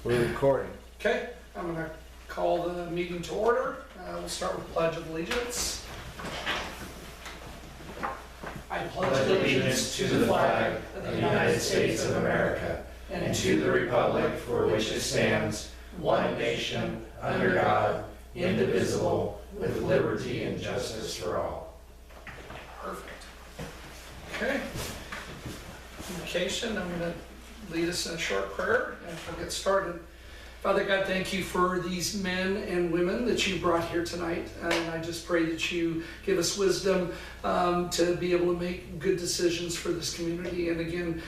We're recording. Okay, I'm going to call the meeting to order. We'll start with Pledge of Allegiance. I pledge allegiance to the flag of the United States of America and to the republic for which it stands, one nation, under God, indivisible, with liberty and justice for all. Perfect. Okay. Communication, I'm going to lead us in a short prayer and we'll get started. Father God, thank you for these men and women that you brought here tonight. And I just pray that you give us wisdom to be able to make good decisions for this community. And again,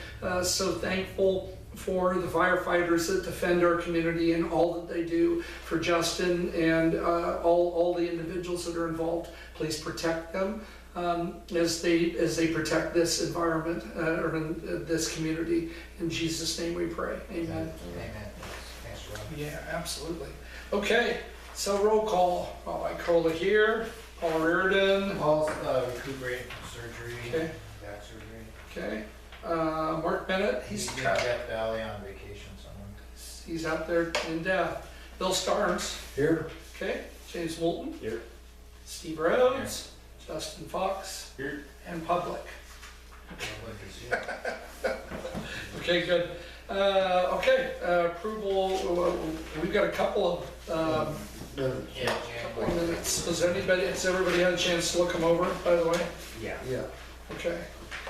so thankful for the firefighters that defend our community and all that they do, for Justin and all the individuals that are involved. Please protect them as they protect this environment or in this community. In Jesus' name we pray. Amen. Amen. Thanks, Rob. Yeah, absolutely. Okay, so roll call. Mike Cola here, Paul Reardon. Paul's recuperating from surgery, Okay. back surgery. Okay, Mark Bennett, he's in Death Valley on vacation somewhere. he's out there in death. Bill Starnes. Here. Okay, James Moulton. Here. Steve Rhodes. Justin Fox. Here. And Public. Public is here. Okay, good. Okay, approval. We've got a couple of Yeah, couple of minutes. Has everybody had a chance to look them over, by the way? Yeah. Okay.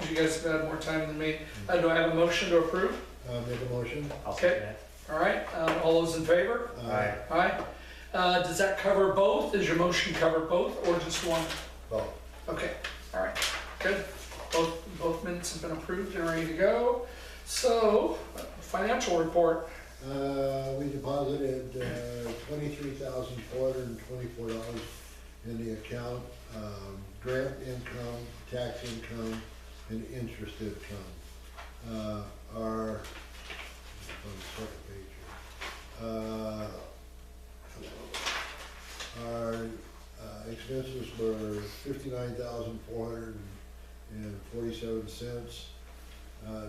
You guys have had more time than me. Do I have a motion to approve? Make a motion. Okay. All right. All those in favor? Aye. Aye. Does that cover both? Does your motion cover both or just one? Both. Okay. All right. Good. Both minutes have been approved and ready to go. So, financial report. We deposited $23,424 in the account, grant income, tax income, and interest income. Our, on the second page here. Our expenses were $59,447.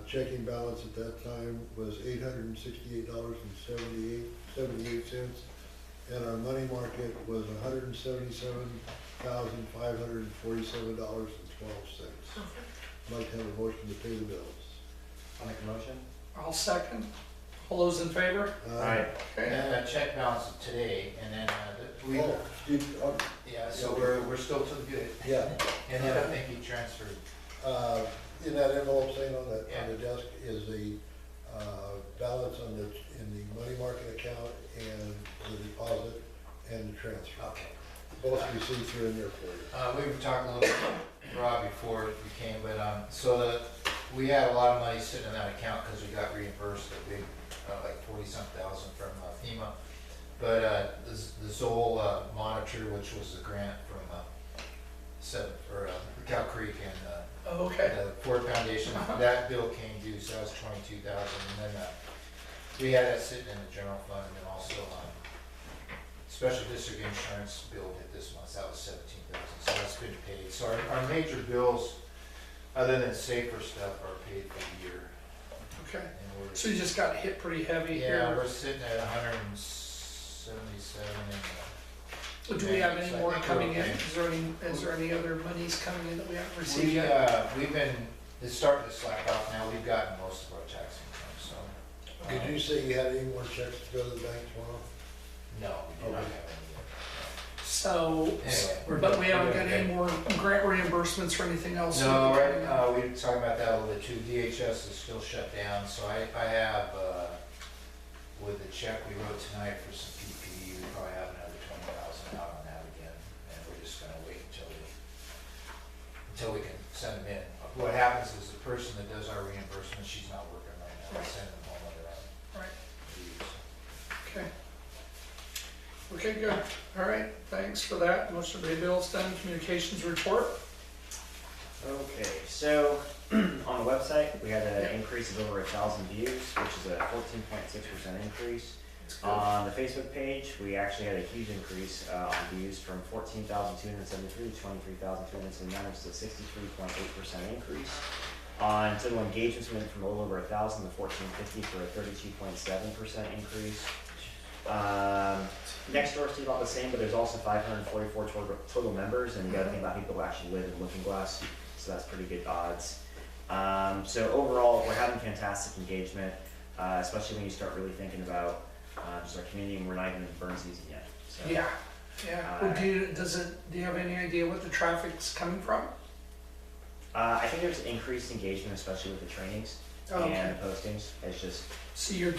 Checking balance at that time was $868.78, and our money market was $177,547.12. I'd like to have a motion to pay the bills. I'll make a motion. I'll second. All those in favor? Aye. Okay. And check balance today, and then we, yeah, so we're still to the good. Yeah, And then I think he transferred. in that envelope saying on the desk is the balance in the money market account and the deposit and the transfer. Okay. Both receipts are in there for you. We were talking a little bit, Rob, before we came, but we had a lot of money sitting in that account because we got reimbursed a big, like 40-some thousand from FEMA. But the Zoll monitor, which was a grant from Cow Creek and Okay. the Ford Foundation, that bill came due, so that was $22,000. And then we had that sitting in the general fund, and then also special district insurance bill hit this month, so that was $17,000. So that's been paid. So our major bills, other than safer stuff, are paid for the year. Okay. And So you just got hit pretty heavy yeah, here. we're sitting at 177 Do we have any So I more think coming we're in? okay. Is there any other monies coming in that we haven't received We, yet? it's starting to slack off now. We've gotten most of our tax income, so. Did you say you had any more checks to go to the bank tomorrow? No, we do not have any So, Anyway, but we haven't we're got any more grant reimbursements or anything else? yet. No, right, we were talking about that a little bit too. DHS is still shut down, so I have, with the check we wrote tonight for some PPE, we probably have another 20,000 out on that again. And we're just gonna wait until we can send them in. What happens is the person that does our reimbursement, she's not working right now. We send them home on their own. Right. leave, so. Okay. Okay, good. All right, thanks for that. Most of the bills done. Communications report. Okay, so on the website, we had an increase of over 1,000 views, which is a 14.6% increase. That's good. On the Facebook page, we actually had a huge increase on views from 14,273 to 23,379, which is a 63.8% increase. On total engagements, we went from a little over 1,000 to 1,450 for a 32.7% increase. Next door stayed about the same, but there's also 544 total members, and you gotta think about people who actually live in Lookingglass, so that's pretty good odds. So overall, we're having fantastic engagement, especially when you start really thinking about just our community, and we're not even in burn season yet. So, Yeah, yeah. Well, do you have any idea what the traffic's coming from? I think there's increased engagement, especially with the trainings Oh, okay. and the postings. It's just, So you're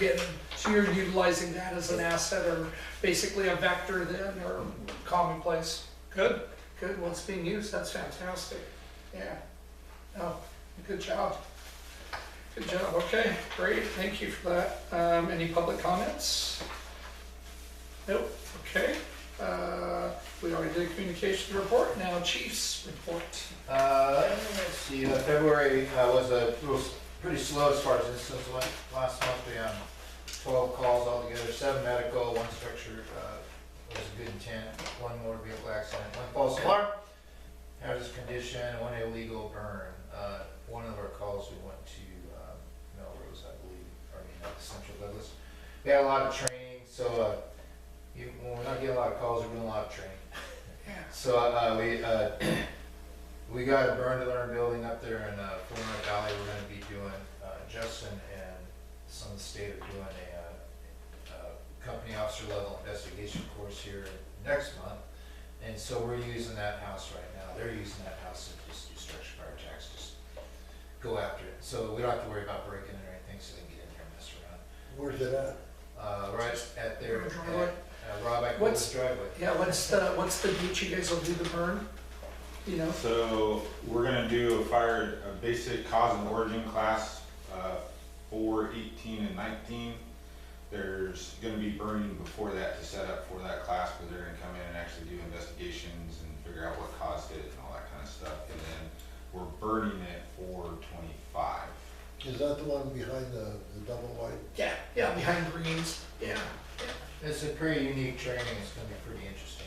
utilizing that as an asset or basically a vector then, or commonplace? Good, good, well, it's being used, that's fantastic, yeah. Oh, good job. Good job, okay, great, thank you for that. Any public comments? Nope, okay. We already did a communication report, now chief's report. Let's see, February was pretty slow as far as incidents went. Last month we had 12 calls altogether, 7 medical, 1 structure was a good intent, 1 motor vehicle accident, 1 false alarm, hazardous condition, 1 illegal burn. One of our calls we went to Melrose, I believe, Central Douglas. We had a lot of training, so when we're not getting a lot of calls, we're doing a lot of training. Yeah. So we got a burn to learn building up there in Florida Valley. We're going to be doing, Justin and some of the state are doing a company officer level investigation course here next month. And so we're using that house right now. They're using that house to just do structure fire attacks, just go after it. So we don't have to worry about breaking it or anything, so they can get in there and mess around. Where's it at? Right at their Driveway. Rob What's- driveway. Yeah, what's the date you guys will do the burn? You know? So we're gonna do a basic cause and origin class for 18 and 19. There's gonna be burning before that to set up for that class, but they're gonna come in and actually do investigations and figure out what caused it and all that kind of stuff. And then we're burning it for 25. Is that the one behind the double white? Yeah, yeah, behind greens, yeah. It's a pretty unique training. It's going to be pretty interesting.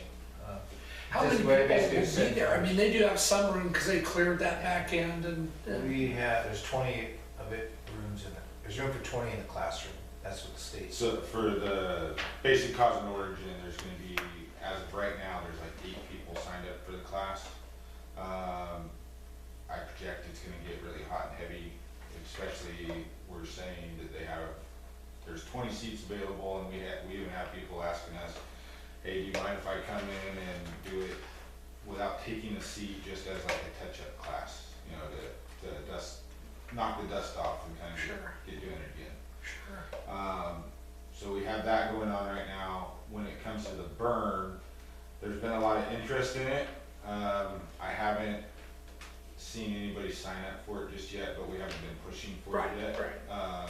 How This many way, people basically, will set be there? I times. mean, they do have some room because they cleared that back end and. There's 20 of it rooms in it. There's room for 20 in the classroom. That's what the state said. So for the basic cause and origin, there's gonna be, as of right now, there's like 8 people signed up for the class. I project it's gonna get really hot and heavy, especially we're saying that there's 20 seats available, and we even have people asking us, hey, do you mind if I come in and do it without taking a seat, just as like a touch-up class, you know, to knock the dust off and kind of Sure. get doing it again. Sure. So we have that going on right now. When it comes to the burn, there's been a lot of interest in it. I haven't seen anybody sign up for it just yet, but we haven't been pushing for Right, it yet. right.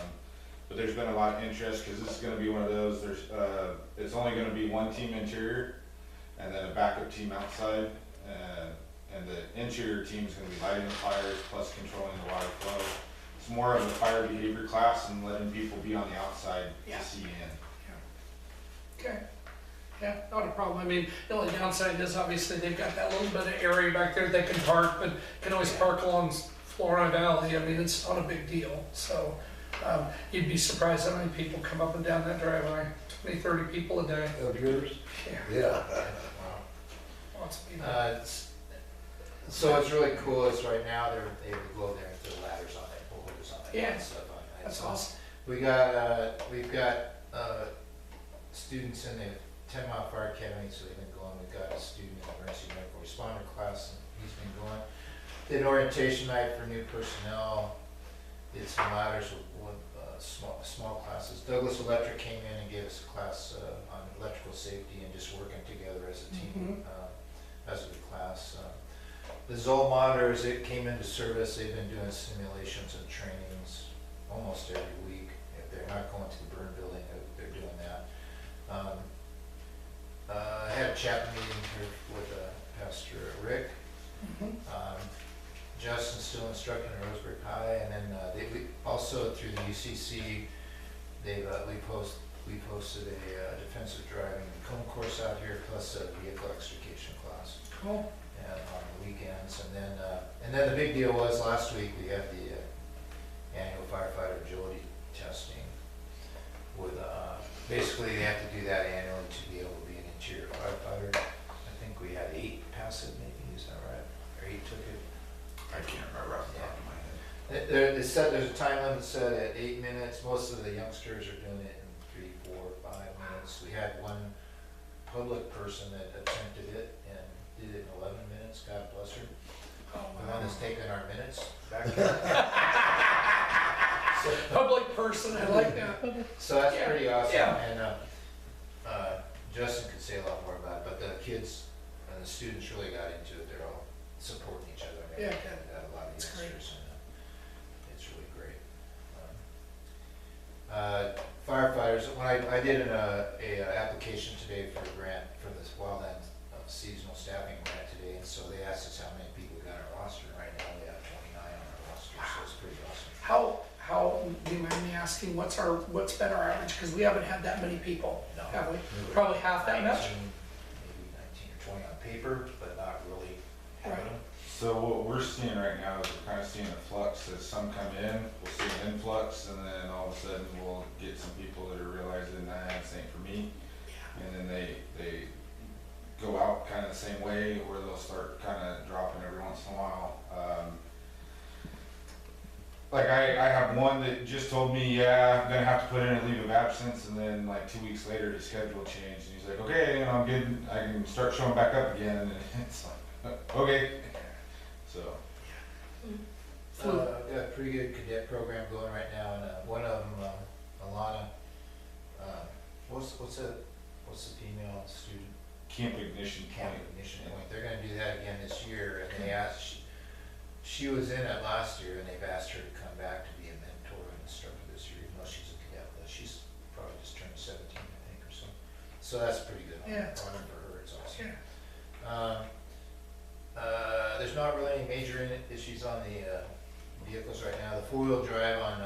But there's been a lot of interest because this is going to be one of those. It's only going to be 1 team interior, and then a backup team outside. And the interior team is going to be lighting the fires plus controlling the water flow. It's more of a fire behavior class and letting people be on the outside Yeah. to see in. Okay, yeah, not a problem. I mean, the only downside is obviously they've got that little bit of area back there they can park, but can always park along Florida Valley. I mean, it's not a big deal. So you'd be surprised how many people come up and down that driveway. 20, 30 people a day. Of yours? Yeah, Yeah. lots of people. So what's really cool is right now they're able to go there and throw ladders on it, boulders on it, Yeah. and stuff on it. That's So awesome. we've got students in the 10 Mile Fire Academy, so they've been going. We've got a student in the emergency medical responder class, and he's been going. Did an orientation night for new personnel. Did some ladders with small classes. Douglas Electric came in and gave us a class on electrical safety and just working together as a team. As a good class. The Zoll monitors, it came into service. They've been doing simulations and trainings almost every week. If they're not going to the burn building, they're doing that. I had a chat meeting here with Pastor Rick. Justin's still instructing at Roseburg High, and then we also through the UCC, we we've hosted a defensive driving cone course out here, plus a vehicle extrication class. Cool. And on the weekends, and then the big deal was last week we had the annual firefighter agility testing. With basically they have to do that annually to be able to be an interior firefighter. I think we had 8 pass it, maybe, is that right? Or 8 took it. I can't remember off the top of my head. They said there's a time limit set at 8 minutes. Most of the youngsters are doing it in 3, 4, 5 minutes. We had one public person that attempted it and did it in 11 minutes. God bless her. Oh, The one that's taking our minutes back. Public person, I like that. So that's Yeah, pretty awesome. yeah. And Justin could say a lot more about it, but the kids and the students really got into it. They're all supporting each other. And Yeah. everything. And a lot of That's great. youngsters, and it's really great. Firefighters, when I did a application today for a grant for this wildland seasonal staffing grant today, and so they asked us how many people we got on our roster. Right now we have 29 on our roster, so it's pretty awesome. How, do you mind me asking, what's been our average? Because we haven't had that many people, No. have we? We were Probably half that much? 19, maybe 19 or 20 on paper, but not really having Right. them. So what we're seeing right now is we're kind of seeing a flux. As some come in, we'll see an influx, and then all of a sudden we'll get some people that are realizing that this ain't for me. And then they go out kind of the same way, or they'll start kind of dropping every once in a while. Like I have one that just told me, yeah, I'm gonna have to put in a leave of absence, and then like 2 weeks later his schedule changed, and he's like, okay, I'm good, I can start showing back up again, and it's like, okay. So, Flu. Got a pretty good cadet program going right now, and one of them, Alana, what's the female student? Camp Ignition Camp Point. Ignition Point. They're gonna do that again this year, and they asked, she was in it last year, and they've asked her to come back to be a mentor and instructor this year, even though she's a cadet, but she's probably just turned 17, I think, or so. So that's pretty good. Yeah, it's On for her, it's awesome. Yeah. There's not really any major issues on the vehicles right now. The four-wheel drive on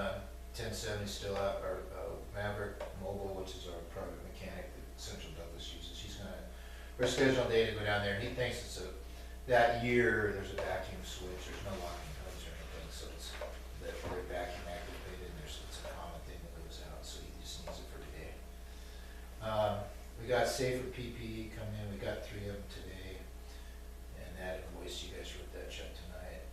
1070 is still out, our Maverick Mobile, which is our private mechanic that Central Douglas uses. We're scheduled a day to go down there, and he thinks it's that year there's a vacuum switch, there's no locking codes or anything, so it's that we're vacuum activated, and it's a common thing that goes out, so he just needs it for today. We got safer PPE coming in, we got 3 of them today, and that invoice, you guys wrote that check tonight.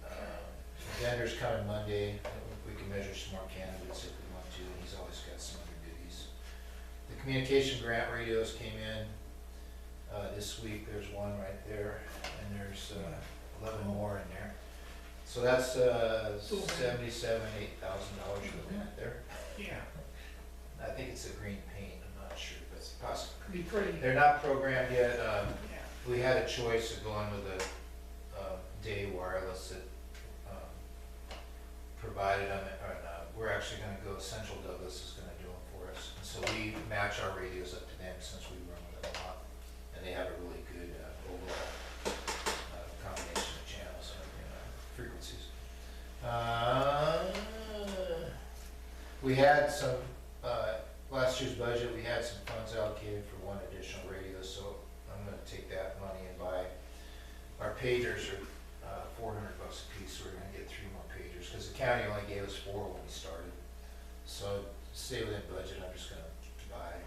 Vendor's coming Monday, we can measure some more candidates if we want to, and he's always got some other goodies. The communication grant radios came in. This week, there's one right there, and there's 11 more in there. So that's $77,000 to $8,000 for the grant there. Yeah, I think it's a green paint, I'm not sure, but it's possible. could be pretty. They're not programmed yet. Yeah. We had a choice of going with the day wireless that provided them, or we're actually gonna go, Central Douglas is gonna do them for us. And so we match our radios up to them since we run with them a lot. And they have a really good overall combination of channels and frequencies. We had some, last year's budget, we had some funds allocated for one additional radio, so I'm gonna take that money and buy, our pagers are $400 a piece, so we're gonna get 3 more pagers, because the county only gave us 4 when we started. So to stay within budget, I'm just gonna buy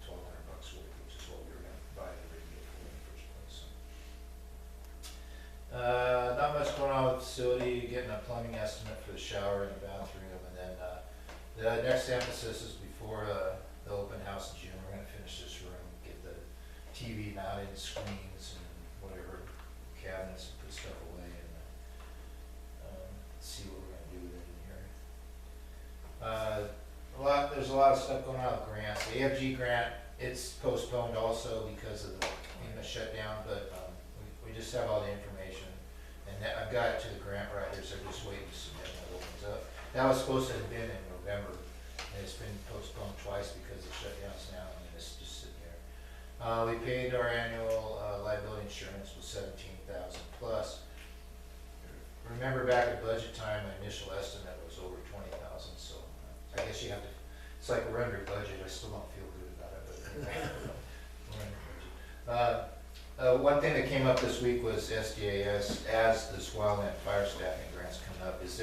$1,200 worth, which is what we were gonna buy the radio for in the first place. Not much going on with the facility, getting a plumbing estimate for the shower and the bathroom, and then the next emphasis is before the open house in June, we're gonna finish this room, get the TV mounted, screens and whatever, cabinets, and put stuff away, and see what we're gonna do with it in here. There's a lot of stuff going on with grants. The AFG grant, it's postponed also because of the FEMA shutdown, but we just have all the information. And I've got it to the grant writers, they're just waiting to submit when it opens up. That was supposed to have been in November, and it's been postponed twice because of shutdowns now, and it's just sitting there. We paid our annual liability insurance was $17,000 plus. Remember back at budget time, my initial estimate was over 20,000, so I guess you have to, it's like we're under budget, I still don't feel good One thing that came up this week was SDAS, as this wildland fire staffing grant's coming up, is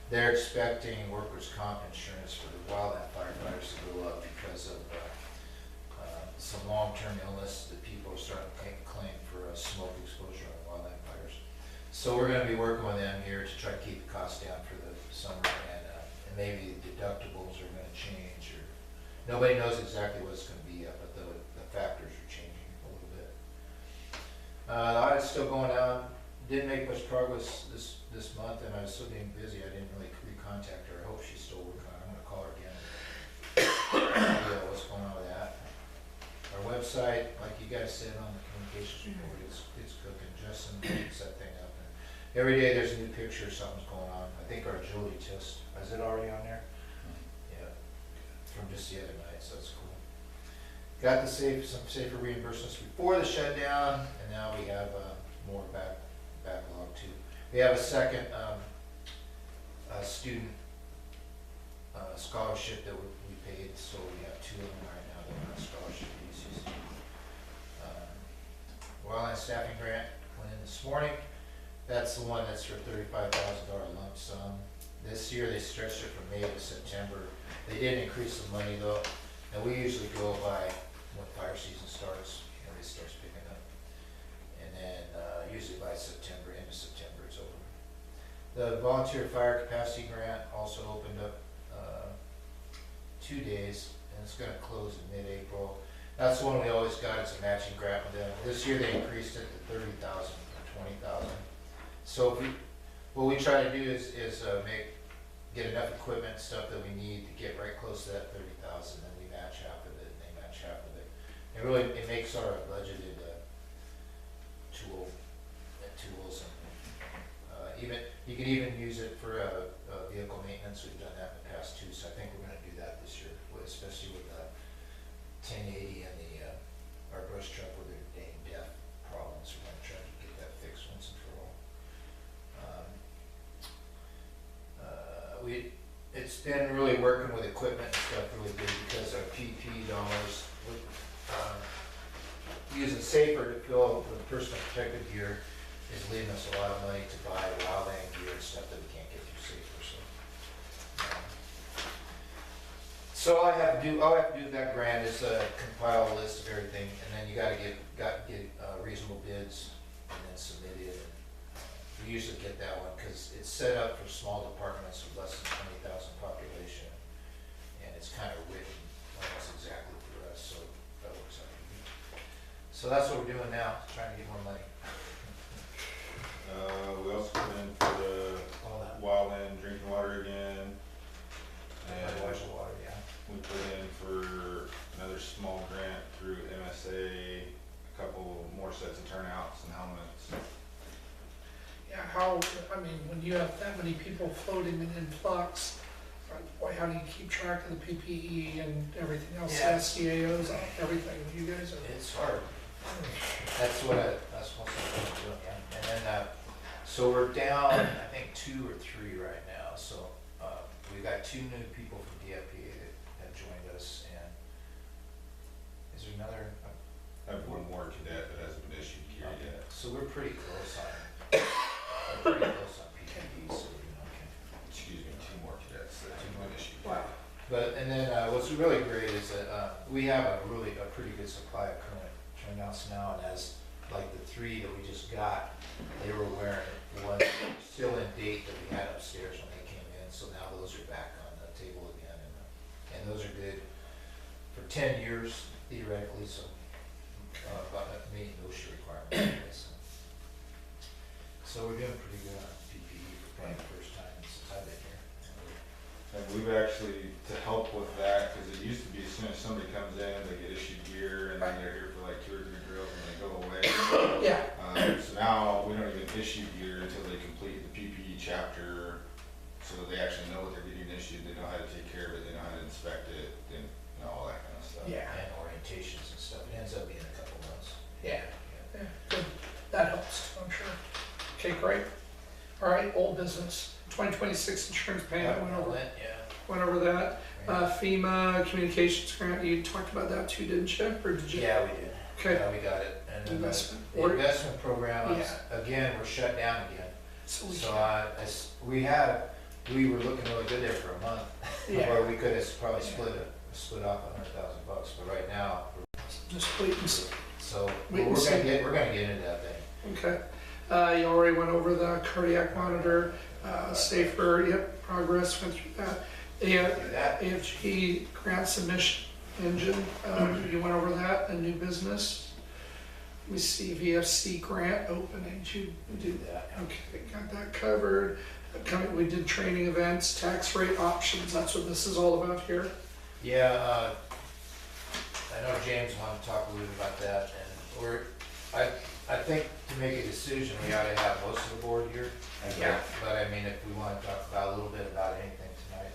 they're expecting workers' comp insurance for the wildland firefighters to go up because of some long-term illness that people are starting to claim for smoke exposure on wildland fires. So we're gonna be working with them here to try to keep the costs down for the summer, and maybe the deductibles are gonna change, or nobody knows exactly what it's gonna be yet, but the factors are changing a little bit. The audit's still going on. Didn't make much progress this month, and I was still being busy. I didn't really recontact her. I hope she's still working on it. I'm gonna call her again. Yeah, what's going on with that? Our website, like you guys said on the communications report, it's cooking. Justin keeps that thing up. And every day there's a new picture, something's going on. I think our agility test, is it already on there? Yeah, from just the other night, so that's cool. Got some safer reimbursements before the shutdown, and now we have more backlog too. We have a second student scholarship that we paid, so we have 2 of them right now that are on scholarship basis. Wildland staffing grant went in this morning. That's the one that's for $35,000 lump sum. This year they stretched it from May to September. They did increase the money though, and we usually go by when fire season starts, it starts picking up. And then usually by September, end of September, it's over. The volunteer fire capacity grant also opened up 2 days, and it's gonna close in mid-April. That's the one we always got, it's a matching grant with them. This year they increased it to $30,000 from $20,000. So what we try to do is get enough equipment and stuff that we need to get right close to that $30,000, then we match half of it, and they match half of it. It really, it makes our budgeted tools, and even, you can even use it for vehicle maintenance. We've done that in the past too, so I think we're gonna do that this year, especially with the 1080 and our brush truck with their dang death problems. We're gonna try to get that fixed once and for all. It's been really working with equipment and stuff really good, because our PP dollars, using safer to fill the personal protective gear is leaving us a lot of money to buy wildland gear and stuff that we can't get through safer. So all I have to do with that grant is compile a list of everything, and then you gotta get reasonable bids and then submit it. We usually get that one because it's set up for small departments with less than 20,000 population, and it's kind of written almost exactly for us, so that works out. So that's what we're doing now, trying to get more money. We also put in for the wildland drinking water again. And Water, yeah. we put in for another small grant through MSA, a couple more sets of turnouts and helmets. Yeah, when you have that many people floating in flux, boy, how do you keep track of the PPE and everything else, Yeah. SDAOs, everything, you guys are. It's hard. That's what I'm doing, yeah. And then, so we're down, I think 2 or 3 right now, so we've got 2 new people from DFPA that have joined us, and is there another? I have one more cadet that hasn't been issued gear yet. So we're pretty close on PPE, so Excuse me, 2 more cadets that haven't been issued. Wow. But, and then what's really great is that we have a pretty good supply of current turnouts now, and as like the 3 that we just got, they were wearing one still in date that we had upstairs when they came in, so now those are back on the table again, and those are good for 10 years theoretically, so about meeting OSHA requirements anyway, so we're doing pretty good on PPE for probably the first time since I've been here. And we've actually, to help with that, because it used to be as soon as somebody comes in, they get issued gear, and then they're here for like 2 or 3 drills and they go away. Yeah. So now we don't even issue gear until they complete the PPE chapter, so that they actually know what they're getting issued, they know how to take care of it, they know how to inspect it, and all that kind of stuff. Yeah. And orientations and stuff, it ends up being a couple months. Yeah. Yeah, good. That helps, I'm sure. Okay, great. All right, old business. 2026 insurance payment, went over Yeah. that. FEMA communications grant, you talked about that too, didn't you? Or did you? Yeah, we did. Okay. Yeah, we got it. And then Investment. the investment program, Yeah. again, we're shut down again. So we So can- we were looking really good there for a month. Yeah. Or we could have probably split off $100,000, but right now, Just wait and see. so Wait we're and see. gonna get into that thing. Okay. You already went over the cardiac monitor, safer, yep, progress, went through that. Yeah, Do that. AFG grant submission engine, you went over that, a new business. We see VFC grant opening, you did that, okay, got that covered. We did training events, tax rate options, that's what this is all about here. Yeah, I know James wanted to talk a little bit about that, and I think to make a decision, we ought to have most of the board here. Yeah. But I mean, if we want to talk about a little bit about anything tonight.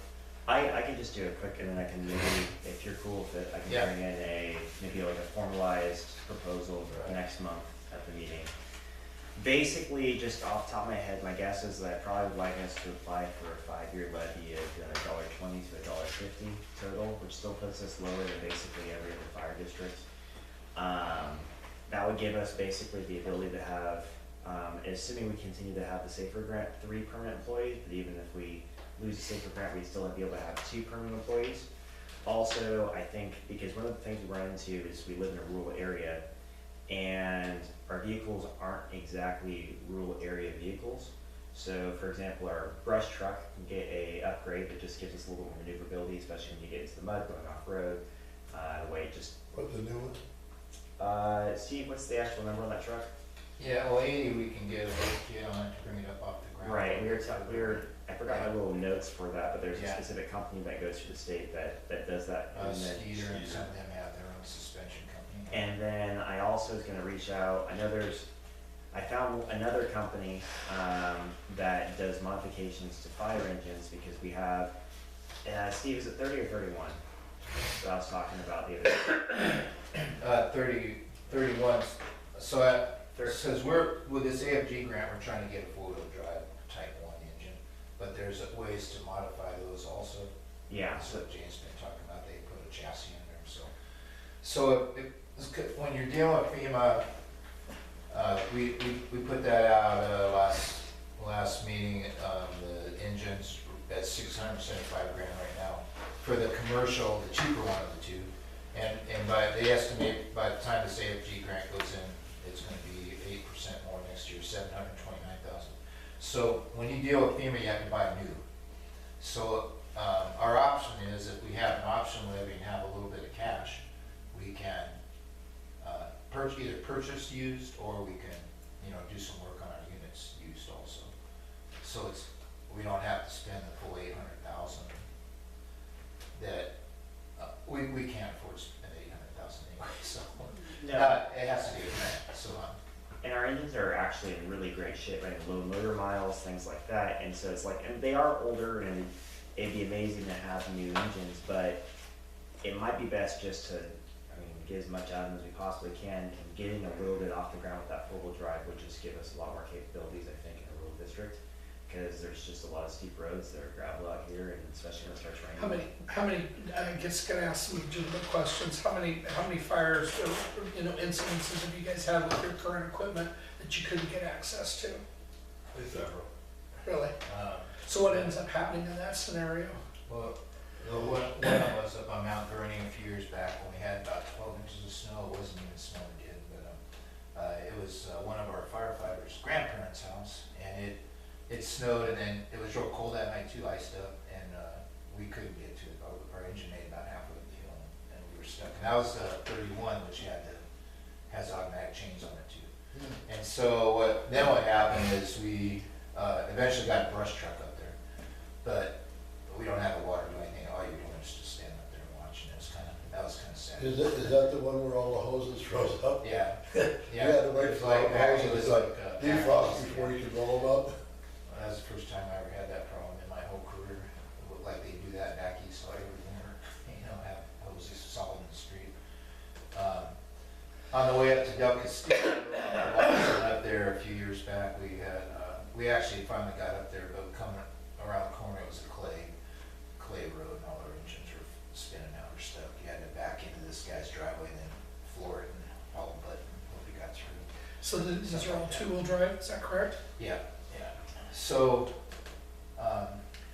I can just do it quick and then I can maybe, if you're cool with it, I can Yeah. bring in maybe like a formalized proposal next month at the meeting. Basically, just off the top of my head, my guess is that I probably would like us to apply for a 5-year levy of $1.20 to $1.50 total, which still puts us lower than basically every other fire district. That would give us basically the ability to have, assuming we continue to have the Safer Grant 3 permanent employees, but even if we lose the Safer Grant, we'd still be able to have 2 permanent employees. Also, I think, because one of the things we run into is we live in a rural area, and our vehicles aren't exactly rural area vehicles. So for example, our brush truck can get a upgrade that just gives us a little more maneuverability, especially when you get into the mud going off road. The way it just, What's the new one? Steve, what's the actual number on that truck? Yeah, well, 80, we can get a little kit on it to bring it up off the ground. Right, I forgot my little notes for that, but there's a Yeah. specific company that goes through the state that does that. And then- Skeeter and some of them have their own suspension company. And then I also was gonna reach out, I found another company, that does modifications to fire engines, because we have, Steve, is it 30 or 31? That I was talking about the other. 31, so since we're, with this AFG grant, we're trying to get a four-wheel drive type 1 engine, but there's ways to modify those also. Yeah, That's what James been talking about, they put a chassis in there, so. So when you're dealing with FEMA, we put that out, last meeting, the engines at $675 grand right now. For the commercial, the cheaper one of the two, and they estimate by the time this AFG grant goes in, it's gonna be 8% more next year, $729,000. So when you deal with FEMA, you have to buy new. So our option is, if we have an option levy and have a little bit of cash, we can either purchase used, or we can, do some work on our units used also. So we don't have to spend the full 800,000 that, we can't afford to spend 800,000 anyway, so. no, It has to be a grant, so, and our engines are actually in really great shape, right, low motor miles, things like that, and so it's like, and they are older, and it'd be amazing to have new engines, but it might be best just to, get as much out of them as we possibly can, and getting a little bit off the ground with that four-wheel drive would just give us a lot more capabilities, I think, in a rural district, because there's just a lot of steep roads that are gravel out here, and especially when it starts raining. How many, I guess gonna ask some legitimate questions, how many fires, or, incidences have you guys had with your current equipment that you couldn't get access to? Several. Really? So what ends up happening in that scenario? well, one of us up on Mount Vernon a few years back, when we had about 12 inches of snow. It wasn't even snowing yet, but it was one of our firefighters' grandparents' house, and it snowed, and then it was real cold that night too, iced up, and we couldn't get to it. Our engine made about halfway up the hill, and we were stuck. And that was the 31, which has automatic chains on it too. And so what happened is we eventually got a brush truck up there, but we don't have the water to do anything. All you're doing is just standing up there and watching. That was kind of sad. Is that the one where all the hoses froze up? Yeah. Yeah, the It was like, actually, it was like. Defrost before you could roll them up? That was the first time I ever had that problem in my whole career. It looked like they do that back east, so every winter, have hoses solid in the street. On the way up to Del Castillo, up there a few years back, we actually finally got up there, but coming around the corner, it was a clay road, and all our engines were So these are all two-wheel drive, is that correct? Yeah, yeah. So,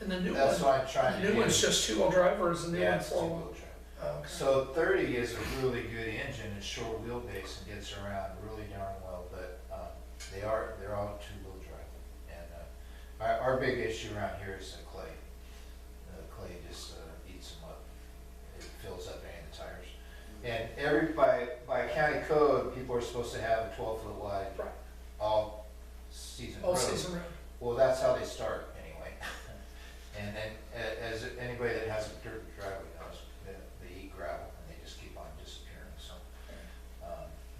And the new that's one, what I'm trying to the do. new one's just two-wheel drive, or is the new Yeah, one it's four-wheel? two-wheel drive. Oh, okay. So 30 is a really good engine, it's short wheelbase and gets around really darn well, but they're all two-wheel drive. And our big issue around here is the clay. The clay just eats them up. It fills up any of the tires. And by county code, people are supposed to have a 12-foot wide Right. all season All road. season road. Well, that's how they start anyway. And then, as anybody that has a dirt driveway knows, they eat gravel and they just keep on disappearing, so,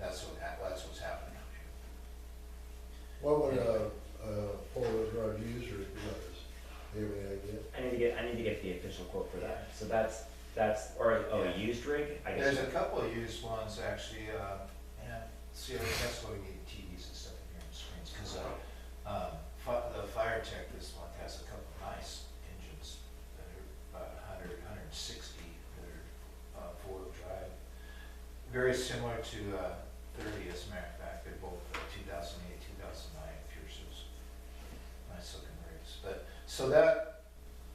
that's what's happening out here. What would a four-wheel drive user do this? Do you have any idea? I need to get the official quote for that. So that's, or, oh, a used rig, I guess. There's a couple of used ones, actually, yeah, see, that's why we need TVs and stuff in here and screens, because, the fire tech this month has a couple of nice engines that are about 100, 160 that are four-wheel drive. Very similar to 30, as a matter of fact, they're both 2008, 2009 Pierces. Nice looking rigs. But, so that,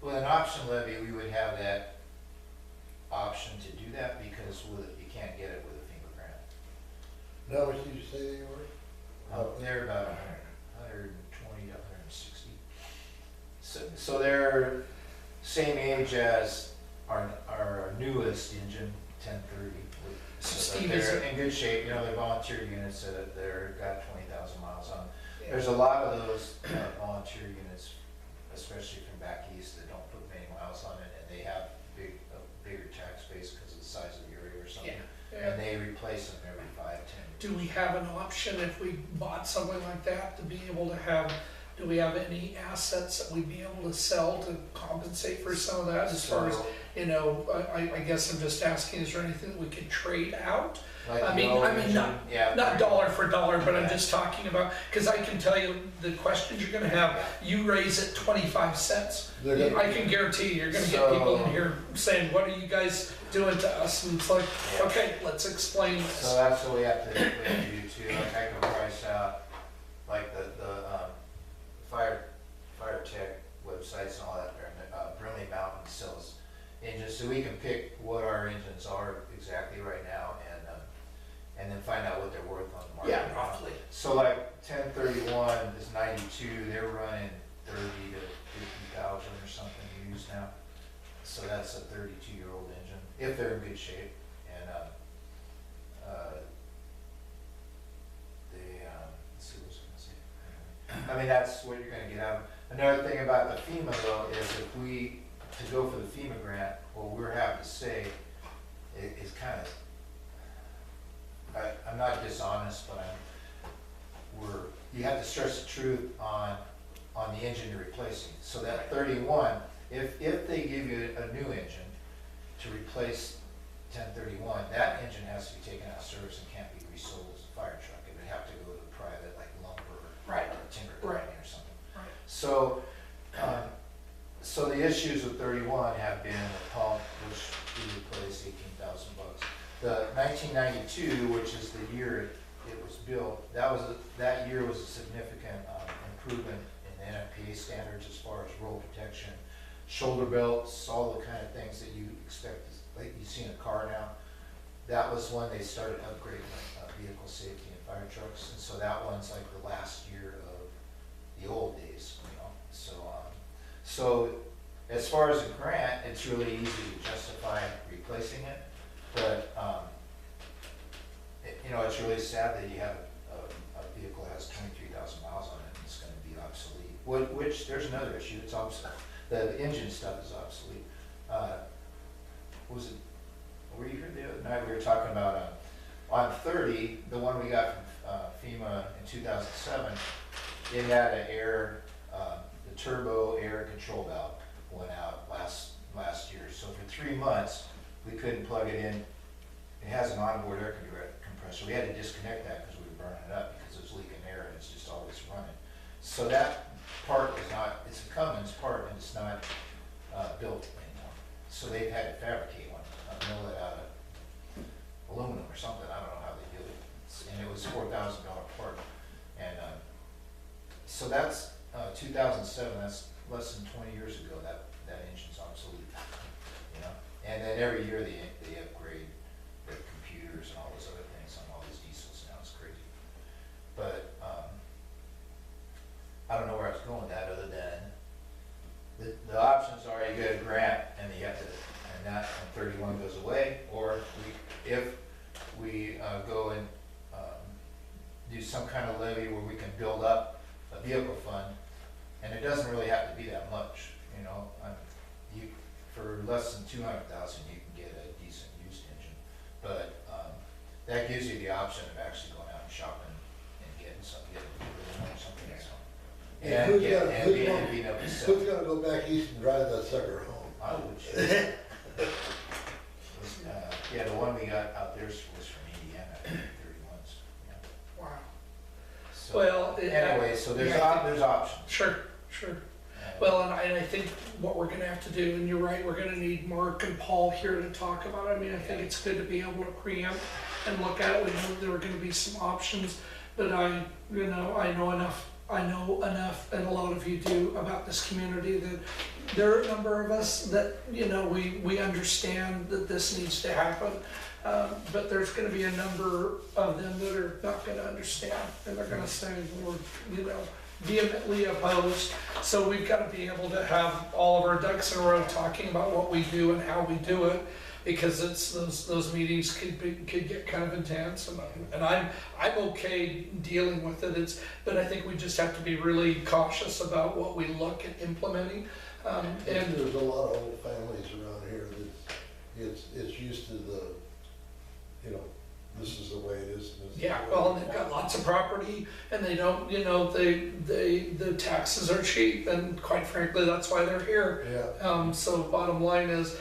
with an option levy, we would have that option to do that, because with it, you can't get it with a FEMA grant. Now, what did you say they were? They're about 120 to 160. So they're same age as our newest engine, 1030. So Steve, they're in good shape, you know, they're volunteer units that they're got 20,000 miles on. There's a lot of those volunteer units, especially from back east, that don't put many miles on it, and they have a bigger tax base because of the size of the area or something. Yeah. And they replace them every 5, 10 years. Do we have an option if we bought something like that to be able to have, do we have any assets that we'd be able to sell to compensate for some of that? As far as, So, you know, I guess I'm just asking, is there anything that we could trade out? like I the mean, old I mean, engine, yeah, Not dollar for dollar, but I'm Yeah. just talking about, because I can tell you the questions you're gonna have, you raise it 25 cents. They're gonna- I can guarantee you're gonna get So- people in here saying, what are you guys doing to us? And it's like, Yeah. okay, let's explain So this. that's what we have to do too, like I can price out, like the fire tech websites and all that, Brimley Mountain sells engines, so we can pick what our engines are exactly right now, and then find out what they're worth on the market. Yeah, roughly. So like 1031 is 92, they're running 30 to 50,000 or something used now. So that's a 32-year-old engine, if they're in good shape, and, let's see what I was gonna say. I mean, that's what you're gonna get out of it. Another thing about the FEMA though, is if we, to go for the FEMA grant, what we're having to say is kind of, I'm not dishonest, but you have to stress the truth on the engine you're replacing. So that 31, if they give you a new engine to replace 1031, that engine has to be taken out of service and can't be resold as a fire truck. It would have to go to a private, like lumber Right. or timber Right. company or something. Right. So, so the issues with 31 have been the pump, which we replaced, 18,000 bucks. The 1992, which is the year it was built, that year was a significant improvement in the NFPA standards as far as roll protection, shoulder belts, all the kind of things that you expect, like you see in a car now. That was when they started upgrading vehicle safety in fire trucks, and so that one's like the last year of the old days, you know. So as far as a grant, it's really easy to justify replacing it, but you know, it's really sad that you have a vehicle that has 23,000 miles on it and it's going to be obsolete. Which there's another issue. It's obsolete. The engine stuff is obsolete. Was it? Were you here the other night? We were talking about on 30, the one we got from FEMA in 2007. It had an air, the turbo air control valve went out last year. So for 3 months, we couldn't plug it in. It has an onboard air compressor. We had to disconnect that because we were burning it up because it was leaking air and it's just always running. So that part is not, it's a Cummins part and it's not built anymore. So they've had to fabricate one, mill it out of aluminum or something. I don't know how they do it. And it was $4,000 part. so that's, 2007, that's less than 20 years ago, that engine's obsolete, you know? And then every year they upgrade their computers and all those other things on all these diesels now, it's crazy. But, I don't know where I was going with that, other than the options are you get a grant and you have to, and that, and 31 goes away, or if we go and do some kind of levy where we can build up a vehicle fund, and it doesn't really have to be that much, you know. For less than 200,000, you can get a decent used engine, but that gives you the option of actually going out and shopping and getting something, or something. So. And who's gonna go back east and drive that sucker home? I would. Yeah, the one we got out there was from Indiana, 31s. Yeah. Wow. So, Well, anyway, so there's yeah, there's options. Sure. Well, and I think what we're gonna have to do, and you're right, we're gonna need Mark and Paul here to talk about it. I mean, I think it's good to be able to preempt and look at it. We know there are gonna be some options, but I know enough, and a lot of you do, about this community, that there are a number of us that, we understand that this needs to happen. But there's gonna be a number of them that are not gonna understand, and they're gonna say, we're, vehemently opposed. So we've got to be able to have all of our ducks in a row talking about what we do and how we do it, because it's those meetings could get kind of intense, and I'm okay dealing with it. But I think we just have to be really cautious about what we look at implementing. And there's a lot of old families around here that it's used to the, this is the way it is. Yeah, well, and they've got lots of property, and they don't, the taxes are cheap, and quite frankly, that's why they're here. Yeah. So bottom line is,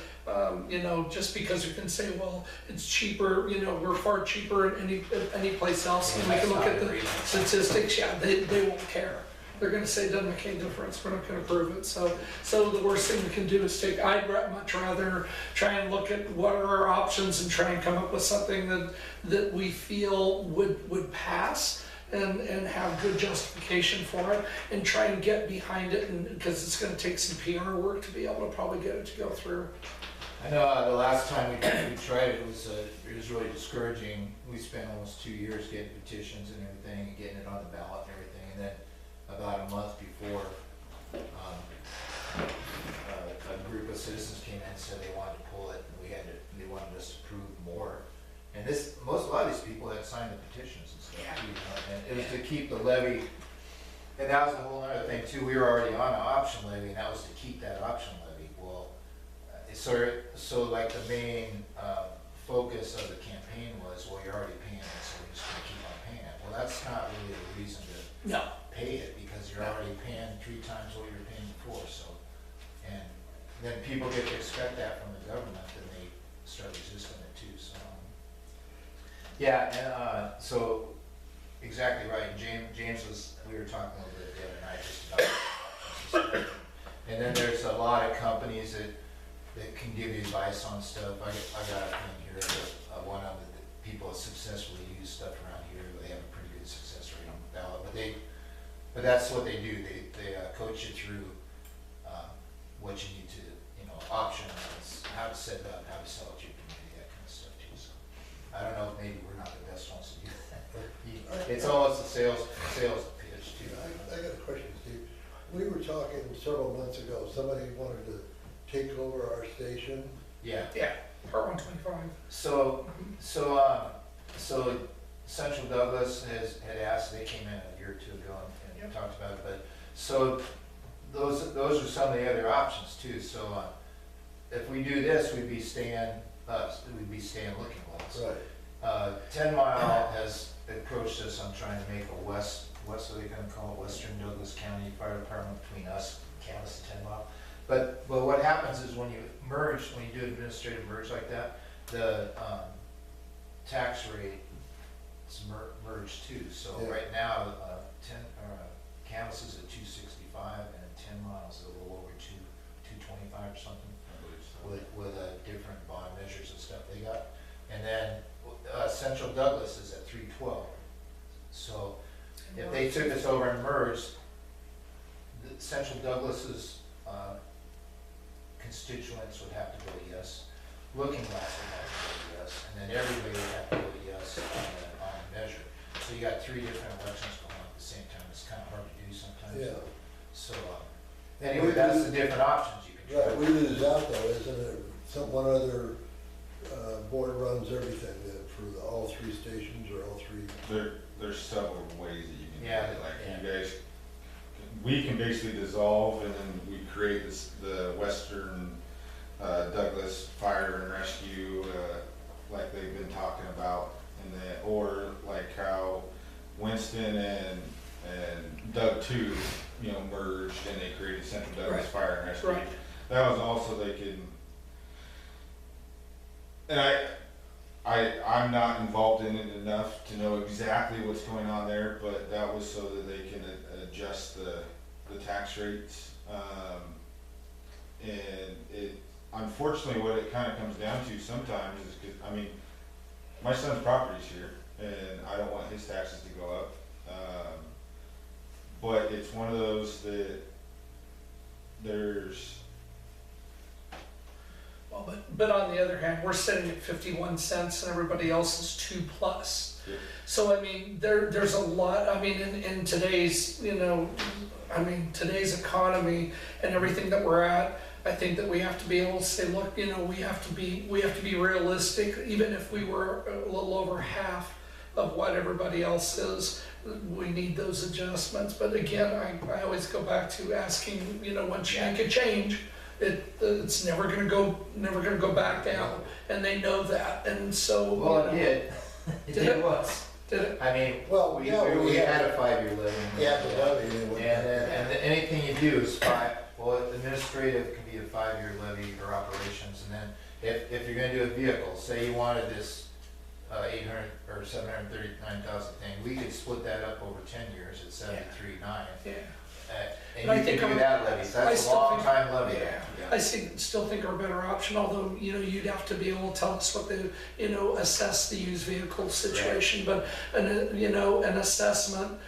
just because you can say, well, it's cheaper, we're far cheaper in any place else, and we can look at the statistics, yeah, they won't care. They're gonna say it doesn't make any difference, we're not gonna prove it. So the worst thing we can do is I'd much rather try and look at what are our options and try and come up with something that we feel would pass and have good justification for it, and try and get behind it, and because it's gonna take some PR work to be able to probably get it to go through. I know the last time we tried it was really discouraging. We spent almost 2 years getting petitions and everything, and getting it on the ballot and everything, and then about a month before, a group of citizens came in and said they wanted to pull it, and they wanted us to prove more. And a lot of these people had signed the petitions and stuff too, and it was to keep the levy. And that was a whole other thing too. We were already on an option levy, and that was to keep that option levy. Well, so like the main focus of the campaign was, well, you're already paying it, so we're just gonna keep on paying it. Well, that's not really the reason to pay it, because you're already paying 3 times what you were paying before. So, and then people get to expect that from the government, and they start resisting it too. So, yeah, and so exactly right. James we were talking a little bit the other night just about it. And then there's a lot of companies that can give you advice on stuff. I got a thing here that one of the people that successfully use stuff around here. They have a pretty good success rate on the ballot, but that's what they do. They coach you through what you need to, options, how to set it up, how to sell it to your community, that kind of stuff too. So I don't know if maybe we're not the best ones to do that. It's almost a sales pitch too. I got a question, Steve. We were talking several months ago, somebody wanted to take over our station. Yeah. Part 125. So Central Douglas had asked, they came in a year or 2 ago and talked about it, but so those are some of the other options too. So if we do this, we'd be staying Lookingglass. Right. 10 Mile has approached us on trying to make a west, what are they gonna call it, Western Douglas County Fire Department between us, Camas and 10 Mile. But what happens is when you do an administrative merge like that, the tax rate is merged too. So right now, Camas is at 265, and 10 Miles is a little over 225 or something, with different bond measures and stuff they got. And then Central Douglas is at 312. So if they took us over and merged, Central Douglas's constituents would have to vote yes. Lookingglass would have to vote yes, and then everybody would have to vote yes on the measure. So you got 3 different elections going on at the same time. It's kind of hard to do sometimes. Yeah. So, anyway, that's the different options you can try. Right, we lose out though, isn't it? One other board runs everything then for all 3 stations or all 3? There's several ways that you can do Yeah, it, like yeah. you guys, we can basically dissolve and then we create the Western Douglas Fire and Rescue, like they've been talking about, or like how Winston and Doug 2, merged and they created Central Douglas Right. Fire and Rescue. Right. That was also they can, and I'm not involved in it enough to know exactly what's going on there, but that was so that they can adjust the tax rates. And it, unfortunately, what it kind of comes down to sometimes is, because, my son's property's here, and I don't want his taxes to go up. But it's one of those that there's, Well, but on the other hand, we're sitting at 51 cents and everybody else is 2 plus. Yeah. So there's a lot, in today's, today's economy and everything that we're at, I think that we have to be able to say, look, we have to be realistic, even if we were a little over half of what everybody else is, we need those adjustments. But again, I always go back to asking, once you make a change, it's never gonna go back down, and they know that, and so. Well, it did. It did once. Did it? Well, We yeah, we had a 5-year levy. Yeah, the levy, they And wouldn't then, have and then anything you do is administrative can be a 5-year levy or operations, and then if you're gonna do a vehicle, say you wanted this 800 or 739,000 thing, we could split that up over 10 years at 73.9. Yeah. And But I you think can do I'm- that levy, I so that's a still long think- time levy. Yeah. I still think our better option, although, you'd have to be able to tell us what the, assess the used vehicle situation, but, an assessment,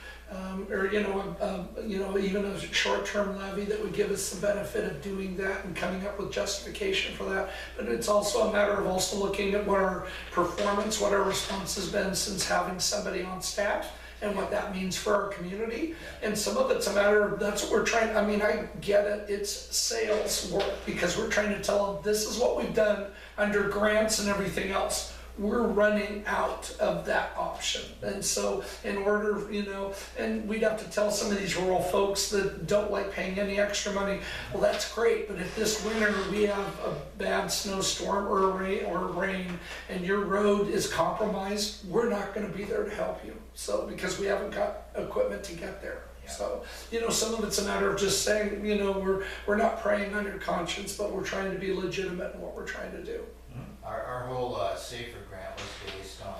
or, even a short-term levy that would give us the benefit of doing that and coming up with justification for that. But it's also a matter of also looking at what our performance, what our response has been since having somebody on staff, and what that means for our community. And some of it's a matter of, that's what we're trying, I get it, it's sales work, because we're trying to tell them, this is what we've done under grants and everything else. We're running out of that option. And so in order, and we'd have to tell some of these rural folks that don't like paying any extra money, well, that's great, but if this winter we have a bad snowstorm or rain and your road is compromised, we're not gonna be there to help you. So, because we haven't got equipment to get there. Yeah. So, some of it's a matter of just saying, we're not praying on your conscience, but we're trying to be legitimate in what we're trying to do. Our whole SAFER grant was based on,